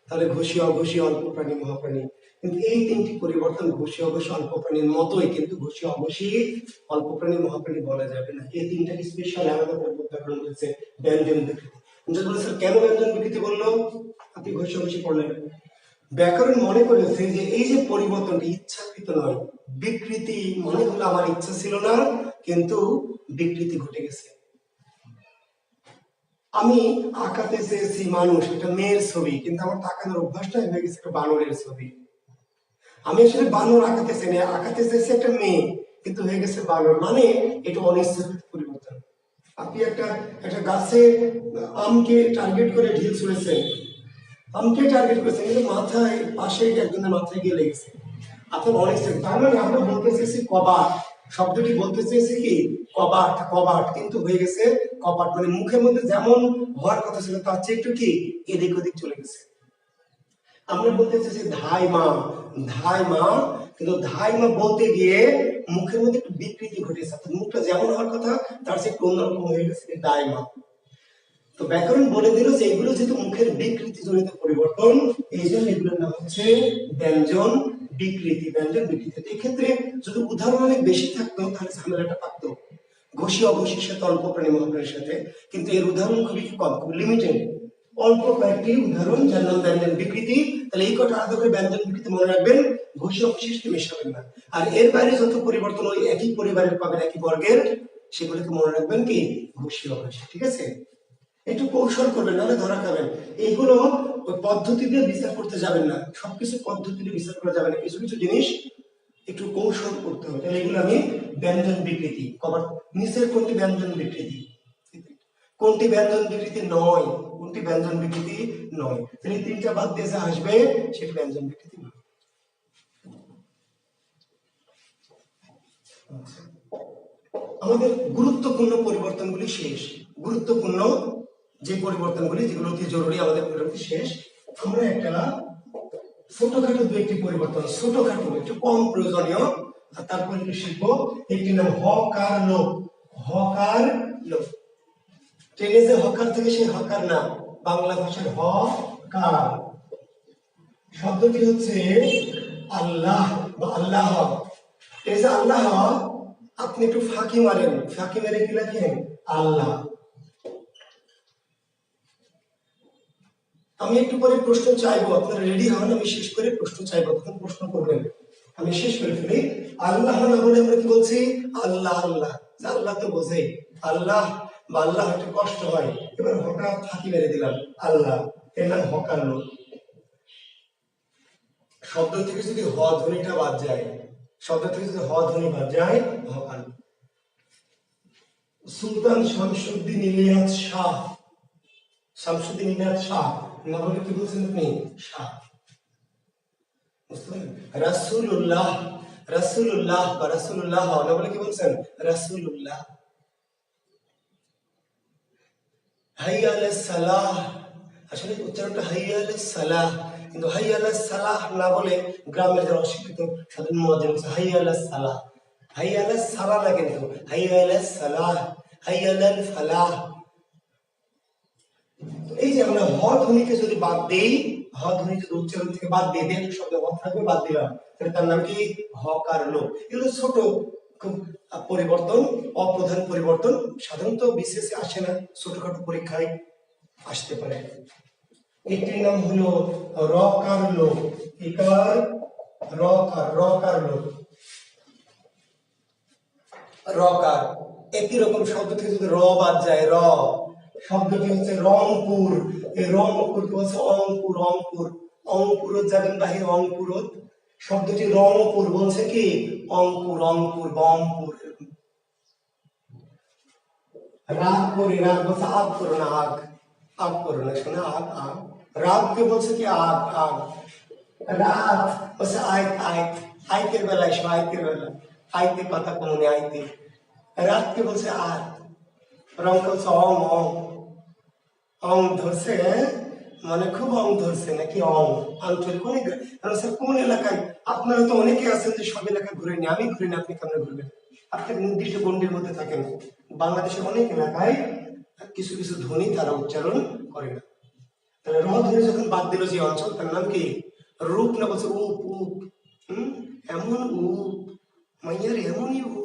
তাহলে ঘোষী অঘোষী অল্প প্রাণী মহাপ্রাণী, কিন্তু এই তিনটি পরিবর্তন ঘোষী অঘোষী অল্প প্রাণীর মতোই, কিন্তু ঘোষী অঘোষী অল্প প্রাণী মহাপ্রাণী বলা যাবে না। এই তিনটাকে স্পেশাল আলাদা করে ব্যাকরণ করেছে ব্যঞ্জন বিকৃতি। যদি বলে স্যার কেন ব্যঞ্জন বিকৃতি বললো, আপনি ঘোষী অঘোষী পড়লেন, ব্যাকরণ মনে করেছে যে এই যে পরিবর্তনটি ইচ্ছাকৃত নয়, বিকৃতি মনে হলো আমার ইচ্ছা ছিল না কিন্তু বিকৃতি ঘটে গেছে। আমি আঁকাতে চেয়েছি মানুষ, এটা মেয়ের ছবি, কিন্তু আমার তাকানোর অভ্যাসটা হয়ে গেছে একটা বানরের ছবি। আমি আসলে বানর আঁকাতে চাই না, আঁকাতে চেয়েছি একটা মেয়ে, কিন্তু হয়ে গেছে বানর, মানে এটা অনিচ্ছাকৃত পরিবর্তন। আপনি একটা একটা গাছে আমকে টার্গেট করে ঢিল ছুঁড়েছেন, আমকে টার্গেট করেছেন, কিন্তু মাথায় পাশে একজনের মাথায় গিয়ে লেগেছে, আপনার অনিচ্ছাকৃত। তার মানে আমরা বলতে চেয়েছি কবাট, শব্দটি বলতে চেয়েছি কি কবাট, কবাট, কিন্তু হয়ে গেছে কপাট, মানে মুখের মধ্যে যেমন হওয়ার কথা ছিল তার চেয়ে একটু কি এদিক ওদিক চলে গেছে। আমরা বলতে চাইছি ধাই মা, ধাই মা, কিন্তু ধাই মা বলতে গিয়ে মুখের মধ্যে একটু বিকৃতি ঘটেছে, মুখটা যেমন হওয়ার কথা তার চেয়ে একটু অন্যরকম হয়ে গেছে দাই মা। তো ব্যাকরণ বলে দিল যে এগুলো যেহেতু মুখের বিকৃতি জনিত পরিবর্তন, এই জন্য এগুলোর নাম হচ্ছে ব্যঞ্জন বিকৃতি, ব্যঞ্জন বিকৃতি। এক্ষেত্রে যদি উদাহরণ অনেক বেশি থাকতো তাহলে ঝামেলাটা পারতো, ঘোষী অঘোষীর সাথে অল্প প্রাণী মহাপ্রাণীর সাথে, কিন্তু এর উদাহরণ খুবই কম, খুব লিমিটেড, অল্প কয়েকটি উদাহরণ যার নাম ব্যঞ্জন বিকৃতি। তাহলে এই কটা আলাদা করে ব্যঞ্জন বিকৃতি মনে রাখবেন, ঘোষী অঘোষীর সাথে মেশাবেন না। আর এর বাইরে যত পরিবর্তন ওই একই পরিবারের পাবেন, একই বর্গের, সেগুলোকে মনে রাখবেন কি ঘোষী অঘোষী, ঠিক আছে। একটু কৌশল করবেন, নাহলে ধরা খাবেন। এইগুলো ওই পদ্ধতি দিয়ে বিচার করতে যাবেন না, সবকিছু পদ্ধতি দিয়ে বিচার করা যাবে না, কিছু কিছু জিনিস একটু কৌশল করতে হবে। তাহলে এগুলো আমি ব্যঞ্জন বিকৃতি কবার, নিচের কোনটি ব্যঞ্জন বিকৃতি, কোনটি ব্যঞ্জন বিকৃতি নয়, কোনটি ব্যঞ্জন বিকৃতি নয়, তাহলে তিনটা বাদ দিয়ে যা আসবে সেটা ব্যঞ্জন বিকৃতি নয়। আমাদের গুরুত্বপূর্ণ পরিবর্তনগুলি শেষ, গুরুত্বপূর্ণ যে পরিবর্তনগুলি যেগুলো অতি জরুরি আমাদের পরিবর্তন শেষ। আমরা একটা ছোটখাটো দু একটি পরিবর্তন, ছোটখাটো একটু কম প্রয়োজনীয়, আর তারপরে একটু শিখবো। একটি নাম হকার লোক, হকার লোক, টেনে যে হকার থেকে সেই হকার না, বাংলা ভাষার হকার, শব্দটি হচ্ছে আল্লাহ বা আল্লাহ। এই যে আল্লাহ, আপনি একটু ফাঁকি মারেন, ফাঁকি মেরে কি লেখেন? আল্লাহ। আমি একটু পরে প্রশ্ন চাইবো, আপনারা রেডি হন, আমি শেষ করে প্রশ্ন চাইবো, তখন প্রশ্ন করবেন। আমি শেষ করে ফেলি। আল্লাহ না বলে আমরা কি বলছি? আল্লাহ আল্লাহ। আল্লাহ তো বোঝে, আল্লাহ বা আল্লাহ একটু কষ্ট হয়, এবার হঠাৎ ফাঁকি মেরে দিলাম আল্লাহ, এর নাম হকার লোক। শব্দ থেকে যদি হ ধ্বনিটা বাদ যায়, শব্দ থেকে যদি হ ধ্বনি বাদ যায়, হকার। সুলতান শামসুদ্দিন ইলিয়াস শাহ, শামসুদ্দিন ইলিয়াস শাহ না বলে কি বলছেন আপনি? শাহ। রাসূলুল্লাহ, রাসূলুল্লাহ বা রাসূলুল্লাহ না বলে কি বলছেন? রাসূলুল্লাহ। হাইয়া আলাস সালাহ, আসলে উচ্চারণটা হাইয়া আলাস সালাহ, কিন্তু হাইয়া আলাস সালাহ না বলে গ্রামের যারা অশিক্ষিত সাধারণ মুয়াজ্জিন বলছে হাইয়া আলাস সালাহ। হাইয়া আলাস সালাহ না, কিন্তু হাইয়া আলাস সালাহ, হাইয়া আলাল ফালাহ। এই যে আমরা হ ধ্বনিকে যদি বাদ দেই, হ ধ্বনি যদি উচ্চারণ থেকে বাদ দিয়ে দেই, শব্দ হ থাকবে বাদ দিলাম, তাহলে তার নাম কি? হকার লোক। এগুলো ছোট খুব পরিবর্তন, অপ্রধান পরিবর্তন, সাধারণত বিশেষে আসে না, ছোটখাটো পরীক্ষায় আসতে পারে। একটির নাম হলো রকার লোক। ইকার রকার, রকার লোক, রকার। একই রকম শব্দ থেকে যদি র বাদ যায়, র, শব্দটি হচ্ছে রংপুর। এই রংপুর কি বলছে? অঙ্কুর, অঙ্কুর। অঙ্কুরত যাবেন বাহির, অঙ্কুরত। শব্দটি রংপুর বলছে কি? অঙ্কুর, অঙ্কুর, বমপুর। রাগ করে, রাগ বলছে আগ করো না, আগ, আগ করো না, শোনা, আগ, আগ। রাগকে বলছে কি? আগ, আগ। রাগ বলছে আয়, আয়, আইতের বেলা এসো, আইতের বেলা, আইতে কথা কমনে, আইতে। রাতকে বলছে আর, রং বলছে অং, অং, অং ধরছে, মানে খুব অং ধরছে নাকি? অং আঞ্চলিক কোন এলাকায়? আপনারা তো অনেকে আছেন যে সব এলাকায় ঘুরেনি, আমি ঘুরিনি, আপনি কেমন ঘুরবেন? আপনি নির্দিষ্ট গণ্ডির মধ্যে থাকেন। বাংলাদেশের অনেক এলাকায় কিছু কিছু ধ্বনি তারা উচ্চারণ করে না। তাহলে র ধ্বনি যখন বাদ দিল যে অঞ্চল, তার নাম কি? রূপ না বলছে উপ, উপ। এমন উপ, মাইয়ার এমনই উপ।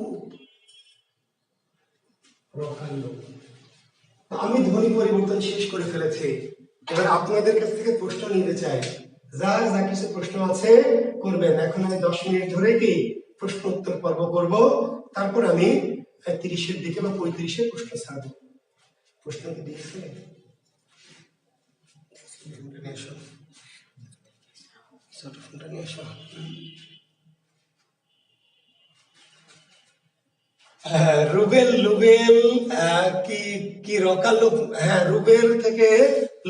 আমি ধ্বনি পরিবর্তন শেষ করে ফেলেছি, এবার আপনাদের কাছ থেকে প্রশ্ন নিতে চাই। যার যা কিছু প্রশ্ন আছে করবেন। এখন আমি 10 মিনিট ধরে কি প্রশ্ন উত্তর পর্ব করব, তারপর আমি 30-এর দিকে বা 35-এ প্রশ্ন ছাড়ব। প্রশ্ন কি দিয়েছে? ছোট ফোনটা নিয়ে এসো। হ্যাঁ, রুবেল, লুবেল, কি কি রকার লোক? হ্যাঁ, রুবেল থেকে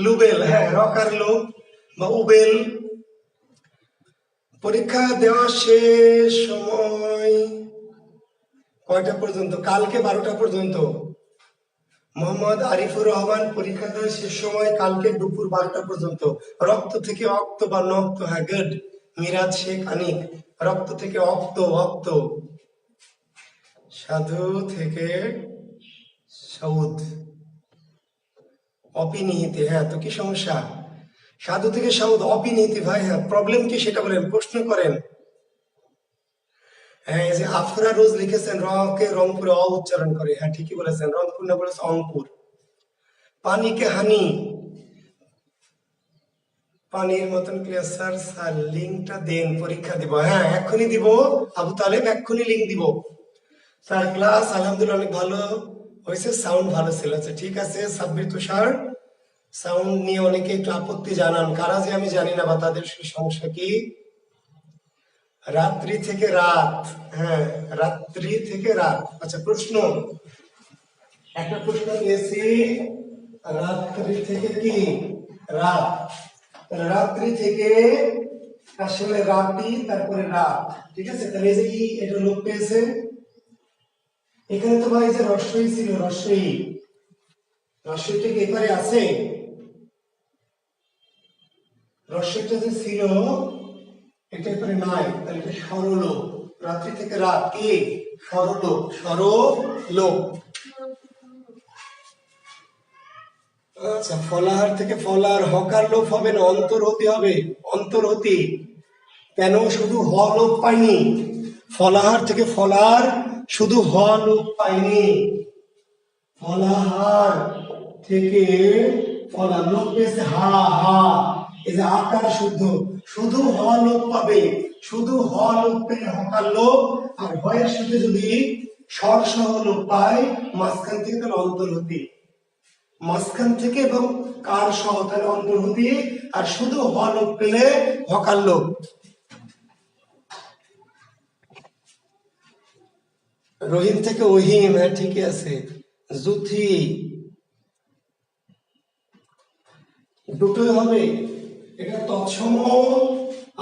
লুবেল, হ্যাঁ, রকার লোক বা উবেল। পরীক্ষা দেওয়া শেষ সময় কয়টা পর্যন্ত? কালকে 12টা পর্যন্ত। মোহাম্মদ আরিফুর রহমান, পরীক্ষা দেওয়ার শেষ সময় কালকে দুপুর 12টা পর্যন্ত। রক্ত থেকে অক্ত বা নক্ত, হ্যাঁ, গুড। মিরাজ শেখ আনিক, রক্ত থেকে অক্ত, অক্ত। সাধু থেকে সৌদ, অপিনিহিতে, হ্যাঁ, তো কি সমস্যা? সাধু থেকে সৌদ, অপিনিহিতে, ভাই, হ্যাঁ, প্রবলেম কি সেটা বলেন, প্রশ্ন করেন। হ্যাঁ, এই যে আফরা রোজ লিখেছেন র কে রংপুরে অ উচ্চারণ করে, হ্যাঁ ঠিকই বলেছেন, রংপুর না বলেছে অঙ্কুর। পানিকে হানি, পানির মতন ক্লিয়ার স্যার, স্যার লিঙ্কটা দেন, পরীক্ষা দিব। হ্যাঁ, এক্ষুনি দিব আবু তালেব, এক্ষুনি লিঙ্ক দিব। স্যার ক্লাস আলহামদুলিল্লাহ অনেক ভালো হয়েছে, সাউন্ড ভালো ছিল। আচ্ছা ঠিক আছে, সাব্বির তুষার, সাউন্ড নিয়ে অনেকে একটু আপত্তি জানান, কারা যে আমি জানি না, বা তাদের সমস্যা কি? রাত্রি থেকে রাত, হ্যাঁ, রাত্রি থেকে রাত। আচ্ছা প্রশ্ন, একটা প্রশ্ন দিয়েছি, রাত্রি থেকে কি? রাত। রাত্রি থেকে আসলে রাতি, তারপরে রাত, ঠিক আছে। তাহলে এই যে ই, এটা লোপ পেয়েছে। এখানে তো ভাই যে রস্বই ছিল, রস্বই, রস্বইটা কি এবারে আছে? রস্বইটা যে ছিল এটা এবারে নাই, তাহলে এটা সরল। রাত্রি থেকে রাত কি? সরল, সরল। আচ্ছা, ফলাহার থেকে ফলার, হকার লোপ হবে না, অন্তর্হতি হবে, অন্তর্হতি। কেন শুধু হ লোপ পাইনি? ফলাহার থেকে ফলার শুধু হ লোপ পাইনি, ফলাহার থেকে ফলা লোপ পেয়েছে হা হা। এই যে আকার শুদ্ধ, শুধু হ লোপ পাবে, শুধু হ লোপ পেলে হকার লোপ, আর হয়ের সাথে যদি স্বর সহ লোপ পায় মাঝখান থেকে তাহলে অন্তর্হতি, মাঝখান থেকে এবং কার সহ তাহলে অন্তর্হতি, আর শুধু হ লোপ পেলে হকার লোপ। রহিম থেকে ওহিম, হ্যাঁ ঠিকই আছে। জুথি, দুটোই হবে, এটা তৎসম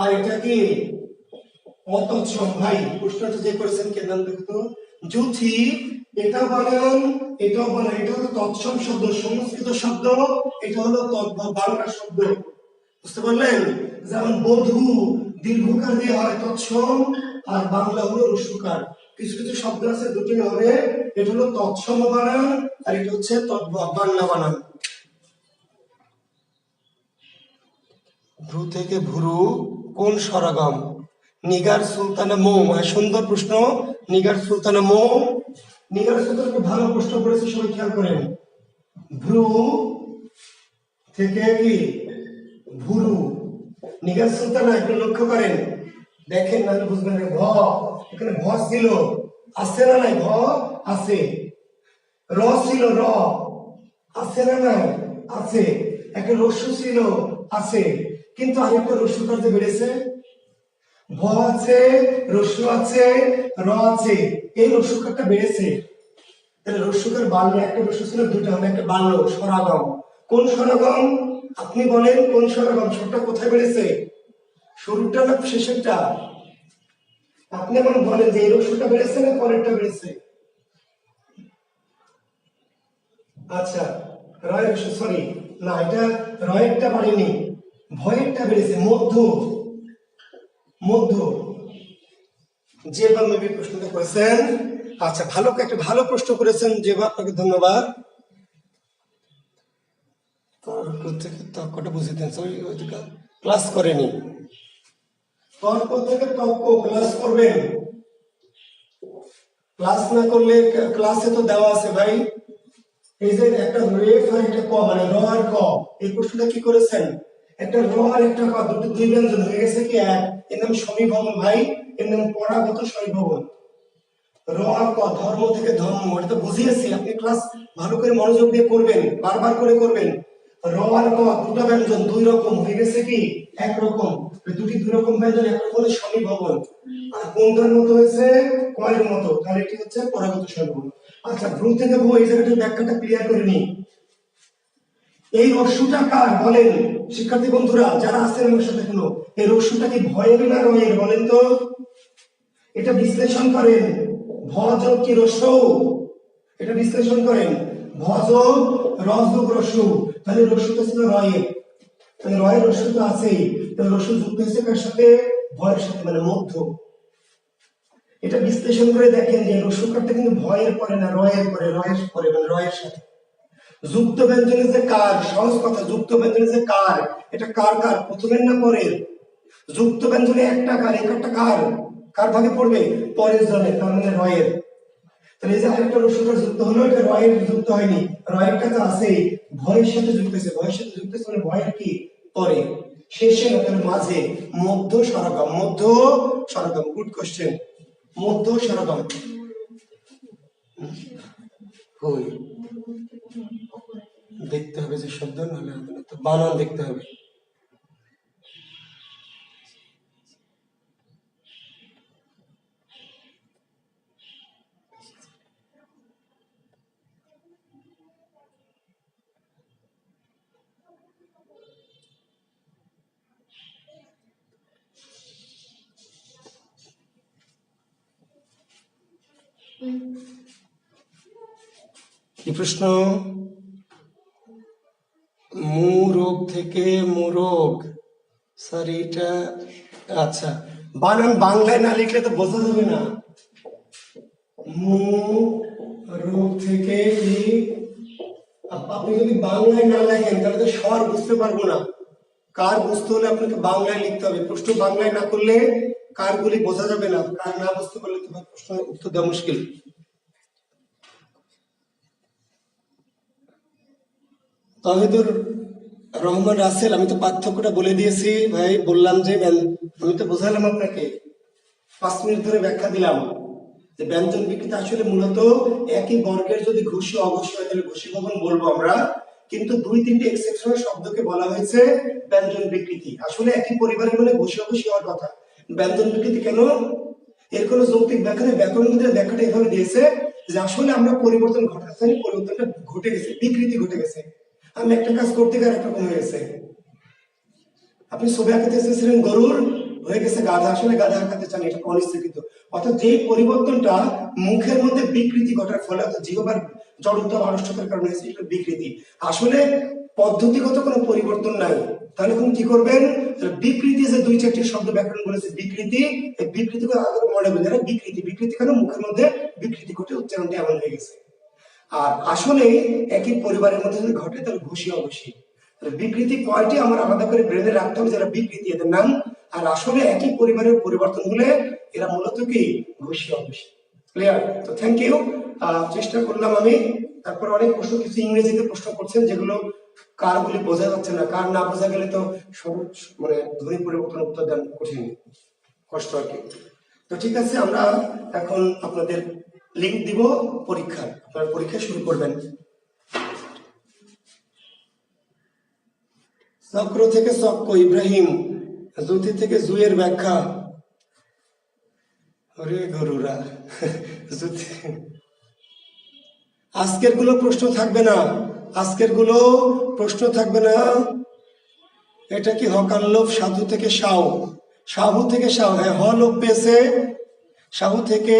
আর এটা কি অতৎসম। ভাই প্রশ্নটা যে করেছেন কে নাম দেখতো? জুথি, এটা বানান এটাও বানান, এটা হলো তৎসম শব্দ, সংস্কৃত শব্দ, এটা হলো বাংলা শব্দ, বুঝতে পারলেন? যেমন বধূ দীর্ঘকার দিয়ে হয় তৎসম, আর বাংলা হলো রস্যকার। কিছু কিছু শব্দ আছে দুটোই হবে, এটা হলো তৎসম বানান আর এটা হচ্ছে বাংলা বানান। ভ্রু থেকে ভুরু কোন স্বরাগম? নিগার সুলতানা মৌ, সুন্দর প্রশ্ন। নিগার সুলতানা মৌ, নিগার সুলতান খুব ভালো প্রশ্ন করেছে, সবাই খেয়াল করেন। ভ্রু থেকে কি ভুরু, নিগার সুলতানা একটু লক্ষ্য করেন, দেখেন না বুঝবেন না। ভ, এখানে ভ ছিল, আছে না নাই? ভ আছে। র ছিল, র আছে না নাই? আছে। একটা রস্যু ছিল, আছে। কিন্তু আরেকটা রস্যুকার যে বেড়েছে, ভ আছে, রস্যু আছে, র আছে, এই রস্যুকারটা বেড়েছে। তাহলে রস্যুকার বাল্য, একটা রস্যু ছিল দুটো, হবে একটা বাল্য স্বরাগম। কোন স্বরাগম? আপনি বলেন কোন স্বরাগম? স্বরটা কোথায় বেড়েছে? শুরুটা না শেষেরটা? আপনি এখন বলেন যে এই রস্যুটা বেড়েছে না পরেরটা বেড়েছে? আচ্ছা, রয়ের রস্যু, সরি না, এটা রয়েরটা বাড়েনি, ভয়েরটা বেড়েছে, মধ্য, মধ্য। যে বান্ধবী প্রশ্নটা করেছেন, আচ্ছা ভালো, একটা ভালো প্রশ্ন করেছেন যে, আপনাকে ধন্যবাদ। তর্ক থেকে তর্কটা বুঝিতেন, সরি ক্লাস করেনি। তর্ক থেকে তর্ক ক্লাস করবেন, ক্লাস না করলে ক্লাসে তো দেওয়া আছে ভাই। এই যে একটা রেফ আর একটা ক, মানে র আর ক, এই প্রশ্নটা কি করেছেন? একটা র আর একটা ক, দুটো দুই ব্যঞ্জন হয়ে গেছে কি এক, এর নাম সমীভবন ভাই, এর নাম পরাগত সমীভবন। র আর ক, ধর্ম থেকে ধর্ম, এটা তো বুঝিয়েছি, আপনি ক্লাস ভালো করে মনোযোগ দিয়ে করবেন, বারবার করে করবেন। র আর ক দুটো ব্যঞ্জন দুই রকম হয়ে গেছে কি একরকম, দুটি দুই রকম ব্যঞ্জন একরকমের সমীভবন। আর কোনটার মতো হয়েছে? কয়ের মতো, তাহলে এটি হচ্ছে পরাগত সমীভবন। আচ্ছা, ভ্রু থেকে ভ্রু, এই জায়গাটার ব্যাখ্যাটা ক্লিয়ার করে নিই। এই রস্যুটা কার বলেন শিক্ষার্থী বন্ধুরা যারা আছেন আমার সাথে, এখনো এই রস্যুটা কি ভয়ের না রয়ের বলেন তো? এটা বিশ্লেষণ করেন, ভ যোগ কি রস্যু, এটা বিশ্লেষণ করেন। ভ যোগ র যোগ রস্যু, তাহলে রস্যুটা ছিল রয়ের, তাহলে রয়ের রস্যু তো আছেই, তাহলে রস্যু যুক্ত হয়েছে কার সাথে? ভয়ের সাথে, মানে মধ্য। এটা বিশ্লেষণ করে দেখেন যে রস্যুকারটা কিন্তু ভয়ের পরে না, রয়ের পরে, রয়ের পরে মানে রয়ের সাথে। যুক্ত ব্যঞ্জনের যে কার, সহজ কথা, যুক্ত ব্যঞ্জনের যে কার, এটা কার কার প্রথমের না পরের? যুক্ত ব্যঞ্জনে একটা কার, একটা কার, কার ভাগে পড়বে? পরের জনের, তার মানে রয়ের। তাহলে এই যে আরেকটা রস্যুকার যুক্ত হলো, এটা রয়ের যুক্ত হয়নি, রয়েরটা তো আছেই, ভয়ের সাথে যুক্ত হয়েছে, ভয়ের সাথে যুক্ত হয়েছে মানে ভয়ের কি পরে, শেষে না, তাহলে মাঝে, মধ্য স্বরগম, মধ্য স্বরগম। গুড কোশ্চেন, মধ্য স্বরগম। কই দেখতে হবে যে শব্দ, নাহলে হবে না, তো বানান দেখতে হবে। কি প্রশ্ন? মুরগ থেকে মোরগ, স্যার এটা, আচ্ছা বানান বাংলায় না লিখলে তো বোঝা যাবে না। মু রোগ থেকে কি আপনি যদি বাংলায় না লেখেন তাহলে তো স্বর বুঝতে পারবো না। কার বুঝতে হলে আপনাকে বাংলায় লিখতে হবে। প্রশ্ন বাংলায় না করলে কারগুলি বোঝা যাবে না। কার না বুঝতে পারলে তো প্রশ্ন উত্তর দেওয়া মুশকিল। তাহিদুর রহমান রাসেল, আমি তো পার্থক্যটা বলে দিয়েছি ভাই, বললাম যে আমি তো বোঝালাম আপনাকে, 5 মিনিট ধরে ব্যাখ্যা দিলাম যে ব্যঞ্জন বিকৃতি আসলে মূলত একই বর্গের যদি ঘুষি অঘোষী হয় তাহলে ঘুষি ভবন বলবো আমরা, কিন্তু 2-3টে এক্সেপশনাল শব্দকে বলা হয়েছে ব্যঞ্জন বিকৃতি। আসলে একই পরিবারের মানে ঘুষি অঘোষী হওয়ার কথা, ব্যঞ্জন বিকৃতি কেন? এর কোনো যৌক্তিক ব্যাখ্যা নেই। ব্যাকরণবিদরা ব্যাখ্যাটা এভাবে দিয়েছে যে আসলে আমরা পরিবর্তন ঘটাচ্ছি, পরিবর্তনটা ঘটে গেছে, বিকৃতি ঘটে গেছে। আমি একটা কাজ করতে গিয়ে আরেকটা রকম হয়ে গেছে। আপনি ছবি আঁকাতে চেয়েছিলেন গরুর, হয়ে গেছে গাধা, আসলে গাধা আঁকাতে চান, এটা অনিশ্চিত। অর্থাৎ যেই পরিবর্তনটা মুখের মধ্যে বিকৃতি ঘটার ফলে, অর্থাৎ জিহ্বার জড়তা আড়ষ্টতার কারণে হয়েছে, এটা বিকৃতি। আসলে পদ্ধতিগত কোনো পরিবর্তন নাই। তাহলে এখন কি করবেন? বিকৃতি যে 2-4টি শব্দ ব্যাকরণ বলেছে বিকৃতি, এই বিকৃতি করে আগে মনে করবেন এরা বিকৃতি। বিকৃতি কেন? মুখের মধ্যে বিকৃতি ঘটে উচ্চারণটা এমন হয়ে গেছে। আর আসলে একই পরিবারের মধ্যে যদি ঘটে তাহলে ঘুষি অঘোষী। বিকৃতি কয়টি আমার আলাদা করে ব্রেনে রাখতে হবে, যারা বিকৃতি এদের নাম। আর আসলে একই পরিবারের পরিবর্তন হলে এরা মূলত কি ঘুষি অঘোষী। ক্লিয়ার? তো থ্যাংক ইউ। চেষ্টা করলাম আমি। তারপর অনেক প্রশ্ন, কিছু ইংরেজিতে প্রশ্ন করছেন যেগুলো কারগুলি বোঝা যাচ্ছে না। কার না বোঝা গেলে তো সহজ মানে ধ্বনি পরিবর্তন উত্তর দেন কঠিন, কষ্ট আর কি। তো ঠিক আছে, আমরা এখন আপনাদের লিংক দিব পরীক্ষার, আপনারা পরীক্ষা শুরু করবেন। চক্র থেকে চক্র ইব্রাহিম, জ্যোতি থেকে জুয়ের ব্যাখ্যা। ওরে গরুরা, আজকের গুলো প্রশ্ন থাকবে না, আজকের গুলো প্রশ্ন থাকবে না। এটা কি হকার লোভ? সাধু থেকে সাউ, সাহু থেকে সাউ, হ্যাঁ হ লোভ পেয়েছে, সাহু থেকে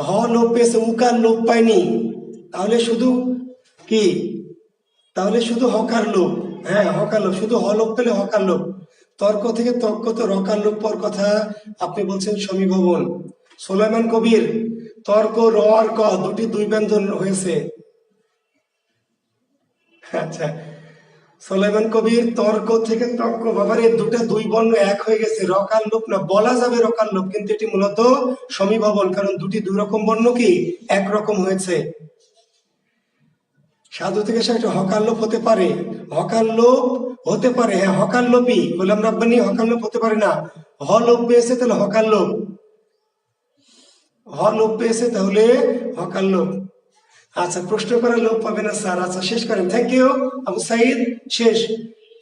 হ লোভ পেয়েছে, উকার লোভ পায়নি। তাহলে শুধু কি? তাহলে শুধু হকার লোভ, হ্যাঁ হকার লোভ, শুধু হ লোভ পেলে হকার লোভ। তর্ক থেকে তর্ক তো রকার লোভ পর কথা, আপনি বলছেন সমীভবন। সুলাইমান কবির, তর্ক র আর ক দুটি 2 ব্যঞ্জন হয়েছে। আচ্ছা, সুলাইমান কবির, তর্ক থেকে তর্ক, বাবারে দুটা 2 বর্ণ এক হয়ে গেছে, রকার লোভ না, বলা যাবে রকার লোভ, কিন্তু এটি মূলত সমীভবন, কারণ দুটি 2 রকম বর্ণ কি একরকম হয়েছে। সাধু থেকে সেটা হকার লোভ হতে পারে, হকার লোভ হতে পারে, হ্যাঁ হকার লোভই, গোলাম রাব্বানি হকার লোভ হতে পারে না। হ লোভ পেয়েছে তাহলে হকার লোভ, হ লোভ পেয়েছে তাহলে হকার লোভ। আচ্ছা, প্রশ্ন করার লোভ পাবে না স্যার। আচ্ছা শেষ করেন, থ্যাংক ইউ আবু সাইদ। শেষ,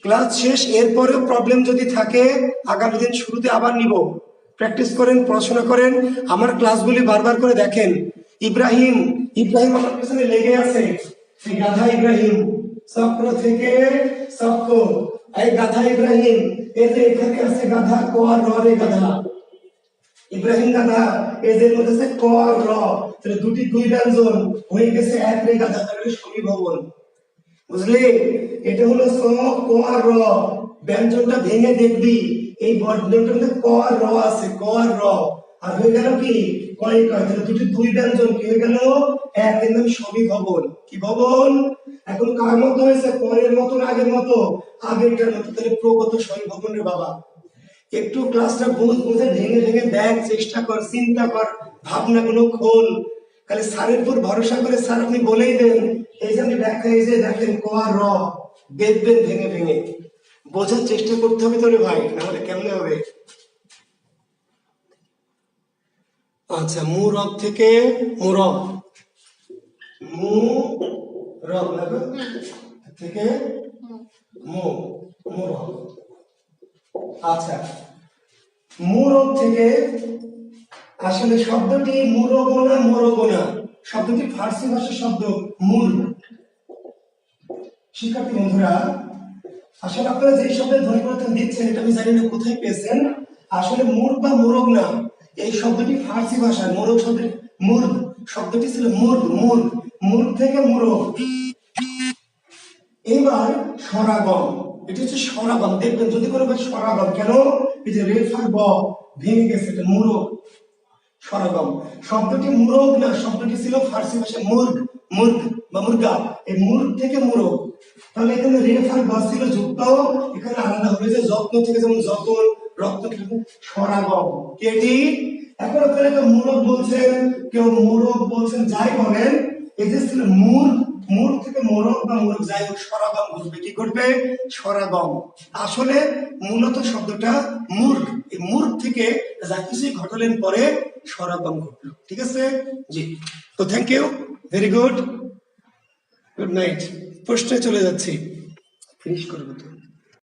ক্লাস শেষ। এরপরেও প্রবলেম যদি থাকে আগামী দিন শুরুতে আবার নিব। প্র্যাকটিস করেন, পড়াশোনা করেন, আমার ক্লাসগুলি বারবার করে দেখেন। ইব্রাহিম, ইব্রাহিম আমার পেছনে লেগে আছে, সেই গাধা ইব্রাহিম। চক্র থেকে চক্র, এই গাধা ইব্রাহিম, এই যে এখানে আছে গাধা, ক আর র রে গাধা, ইব্রাহিম গাধা, এদের মধ্যে আছে ক আর র, তাহলে দুটি 2 ব্যঞ্জন হয়ে গেছে এক রে গাধা, তাহলে সমীভবন। বুঝলি? এটা হলো স, ক আর র, ব্যঞ্জনটা ভেঙে দেখবি এই ব্যঞ্জনটার মধ্যে ক আর র আছে, ক আর র, আর হয়ে গেল কি কয় কয়, তাহলে দুটি 2 ব্যঞ্জন কি হয়ে গেল এক, এর নাম সমীভবন। কি ভবন? এখন কার মতো হয়েছে? পরের মতো না আগের মতো? আগেরটার মতো, তাহলে প্রগত সমীভবন রে বাবা। একটু ক্লাসটা বুঝে ভেঙে ভেঙে দেখ, চেষ্টা কর, চিন্তা কর, ভাবনাগুলো খোল। খালি স্যারের উপর ভরসা করে স্যার আপনি বলেই দেন, এই যে আমি ব্যাখ্যা, এই যে দেখেন ক আর র, দেখবেন ভেঙে ভেঙে বোঝার চেষ্টা করতে হবে তোরে ভাই, নাহলে কেমনে হবে? আচ্ছা, মুরব থেকে মুরব, মুরব থেকে মুরব। আচ্ছা, মুরব থেকে আসলে শব্দটি মুরগোনা, মোরগোনা শব্দটি ফার্সি ভাষার শব্দ মুর। শিক্ষার্থী বন্ধুরা, আসলে আপনারা যে শব্দের ধ্বনি পরিবর্তন দিচ্ছেন এটা আমি জানি না কোথায় পেয়েছেন। আসলে মুর বা মোরগ না, এই শব্দটি ফার্সি ভাষায় মোরগ শব্দের মুর্গ শব্দটি ছিল মুর্গ, মুর্গ, মুর্গ থেকে মোরগ। এবার সরাগম, এটা হচ্ছে সরাগম। দেখবেন যদি কোনো সরাগম, কেন? এই যে রেফার ব ভেঙে গেছে, এটা মুরগ, সরাগম। শব্দটি মুরগ না, শব্দটি ছিল ফার্সি ভাষায় মুর্গ, মুর্গ। বা মুরগা, এই মুর থেকে মোরগ, তাহলে এখানে রেফার বাস ছিল যুক্ত, এখানে আলাদা হবে যে যত্ন থেকে যেমন যতন, রক্ত থেকে সরাগম, কেটি। এখন আপনারা কেউ মোরগ বলছেন, কেউ মোরগ বলছেন, যাই বলেন, এই যে ছিল মুর, মুর থেকে মোরগ বা মোরগ যাই হোক সরাগম ঘটবে, কি করবে? সরাগম। আসলে মূলত শব্দটা মূর্খ, এই মূর্খ থেকে যা কিছুই ঘটলেন পরে সরাগম ঘটলো, ঠিক আছে? জি, তো thank you, very good, good night. প্রশ্নে চলে যাচ্ছি, ফিনিশ করবো তো।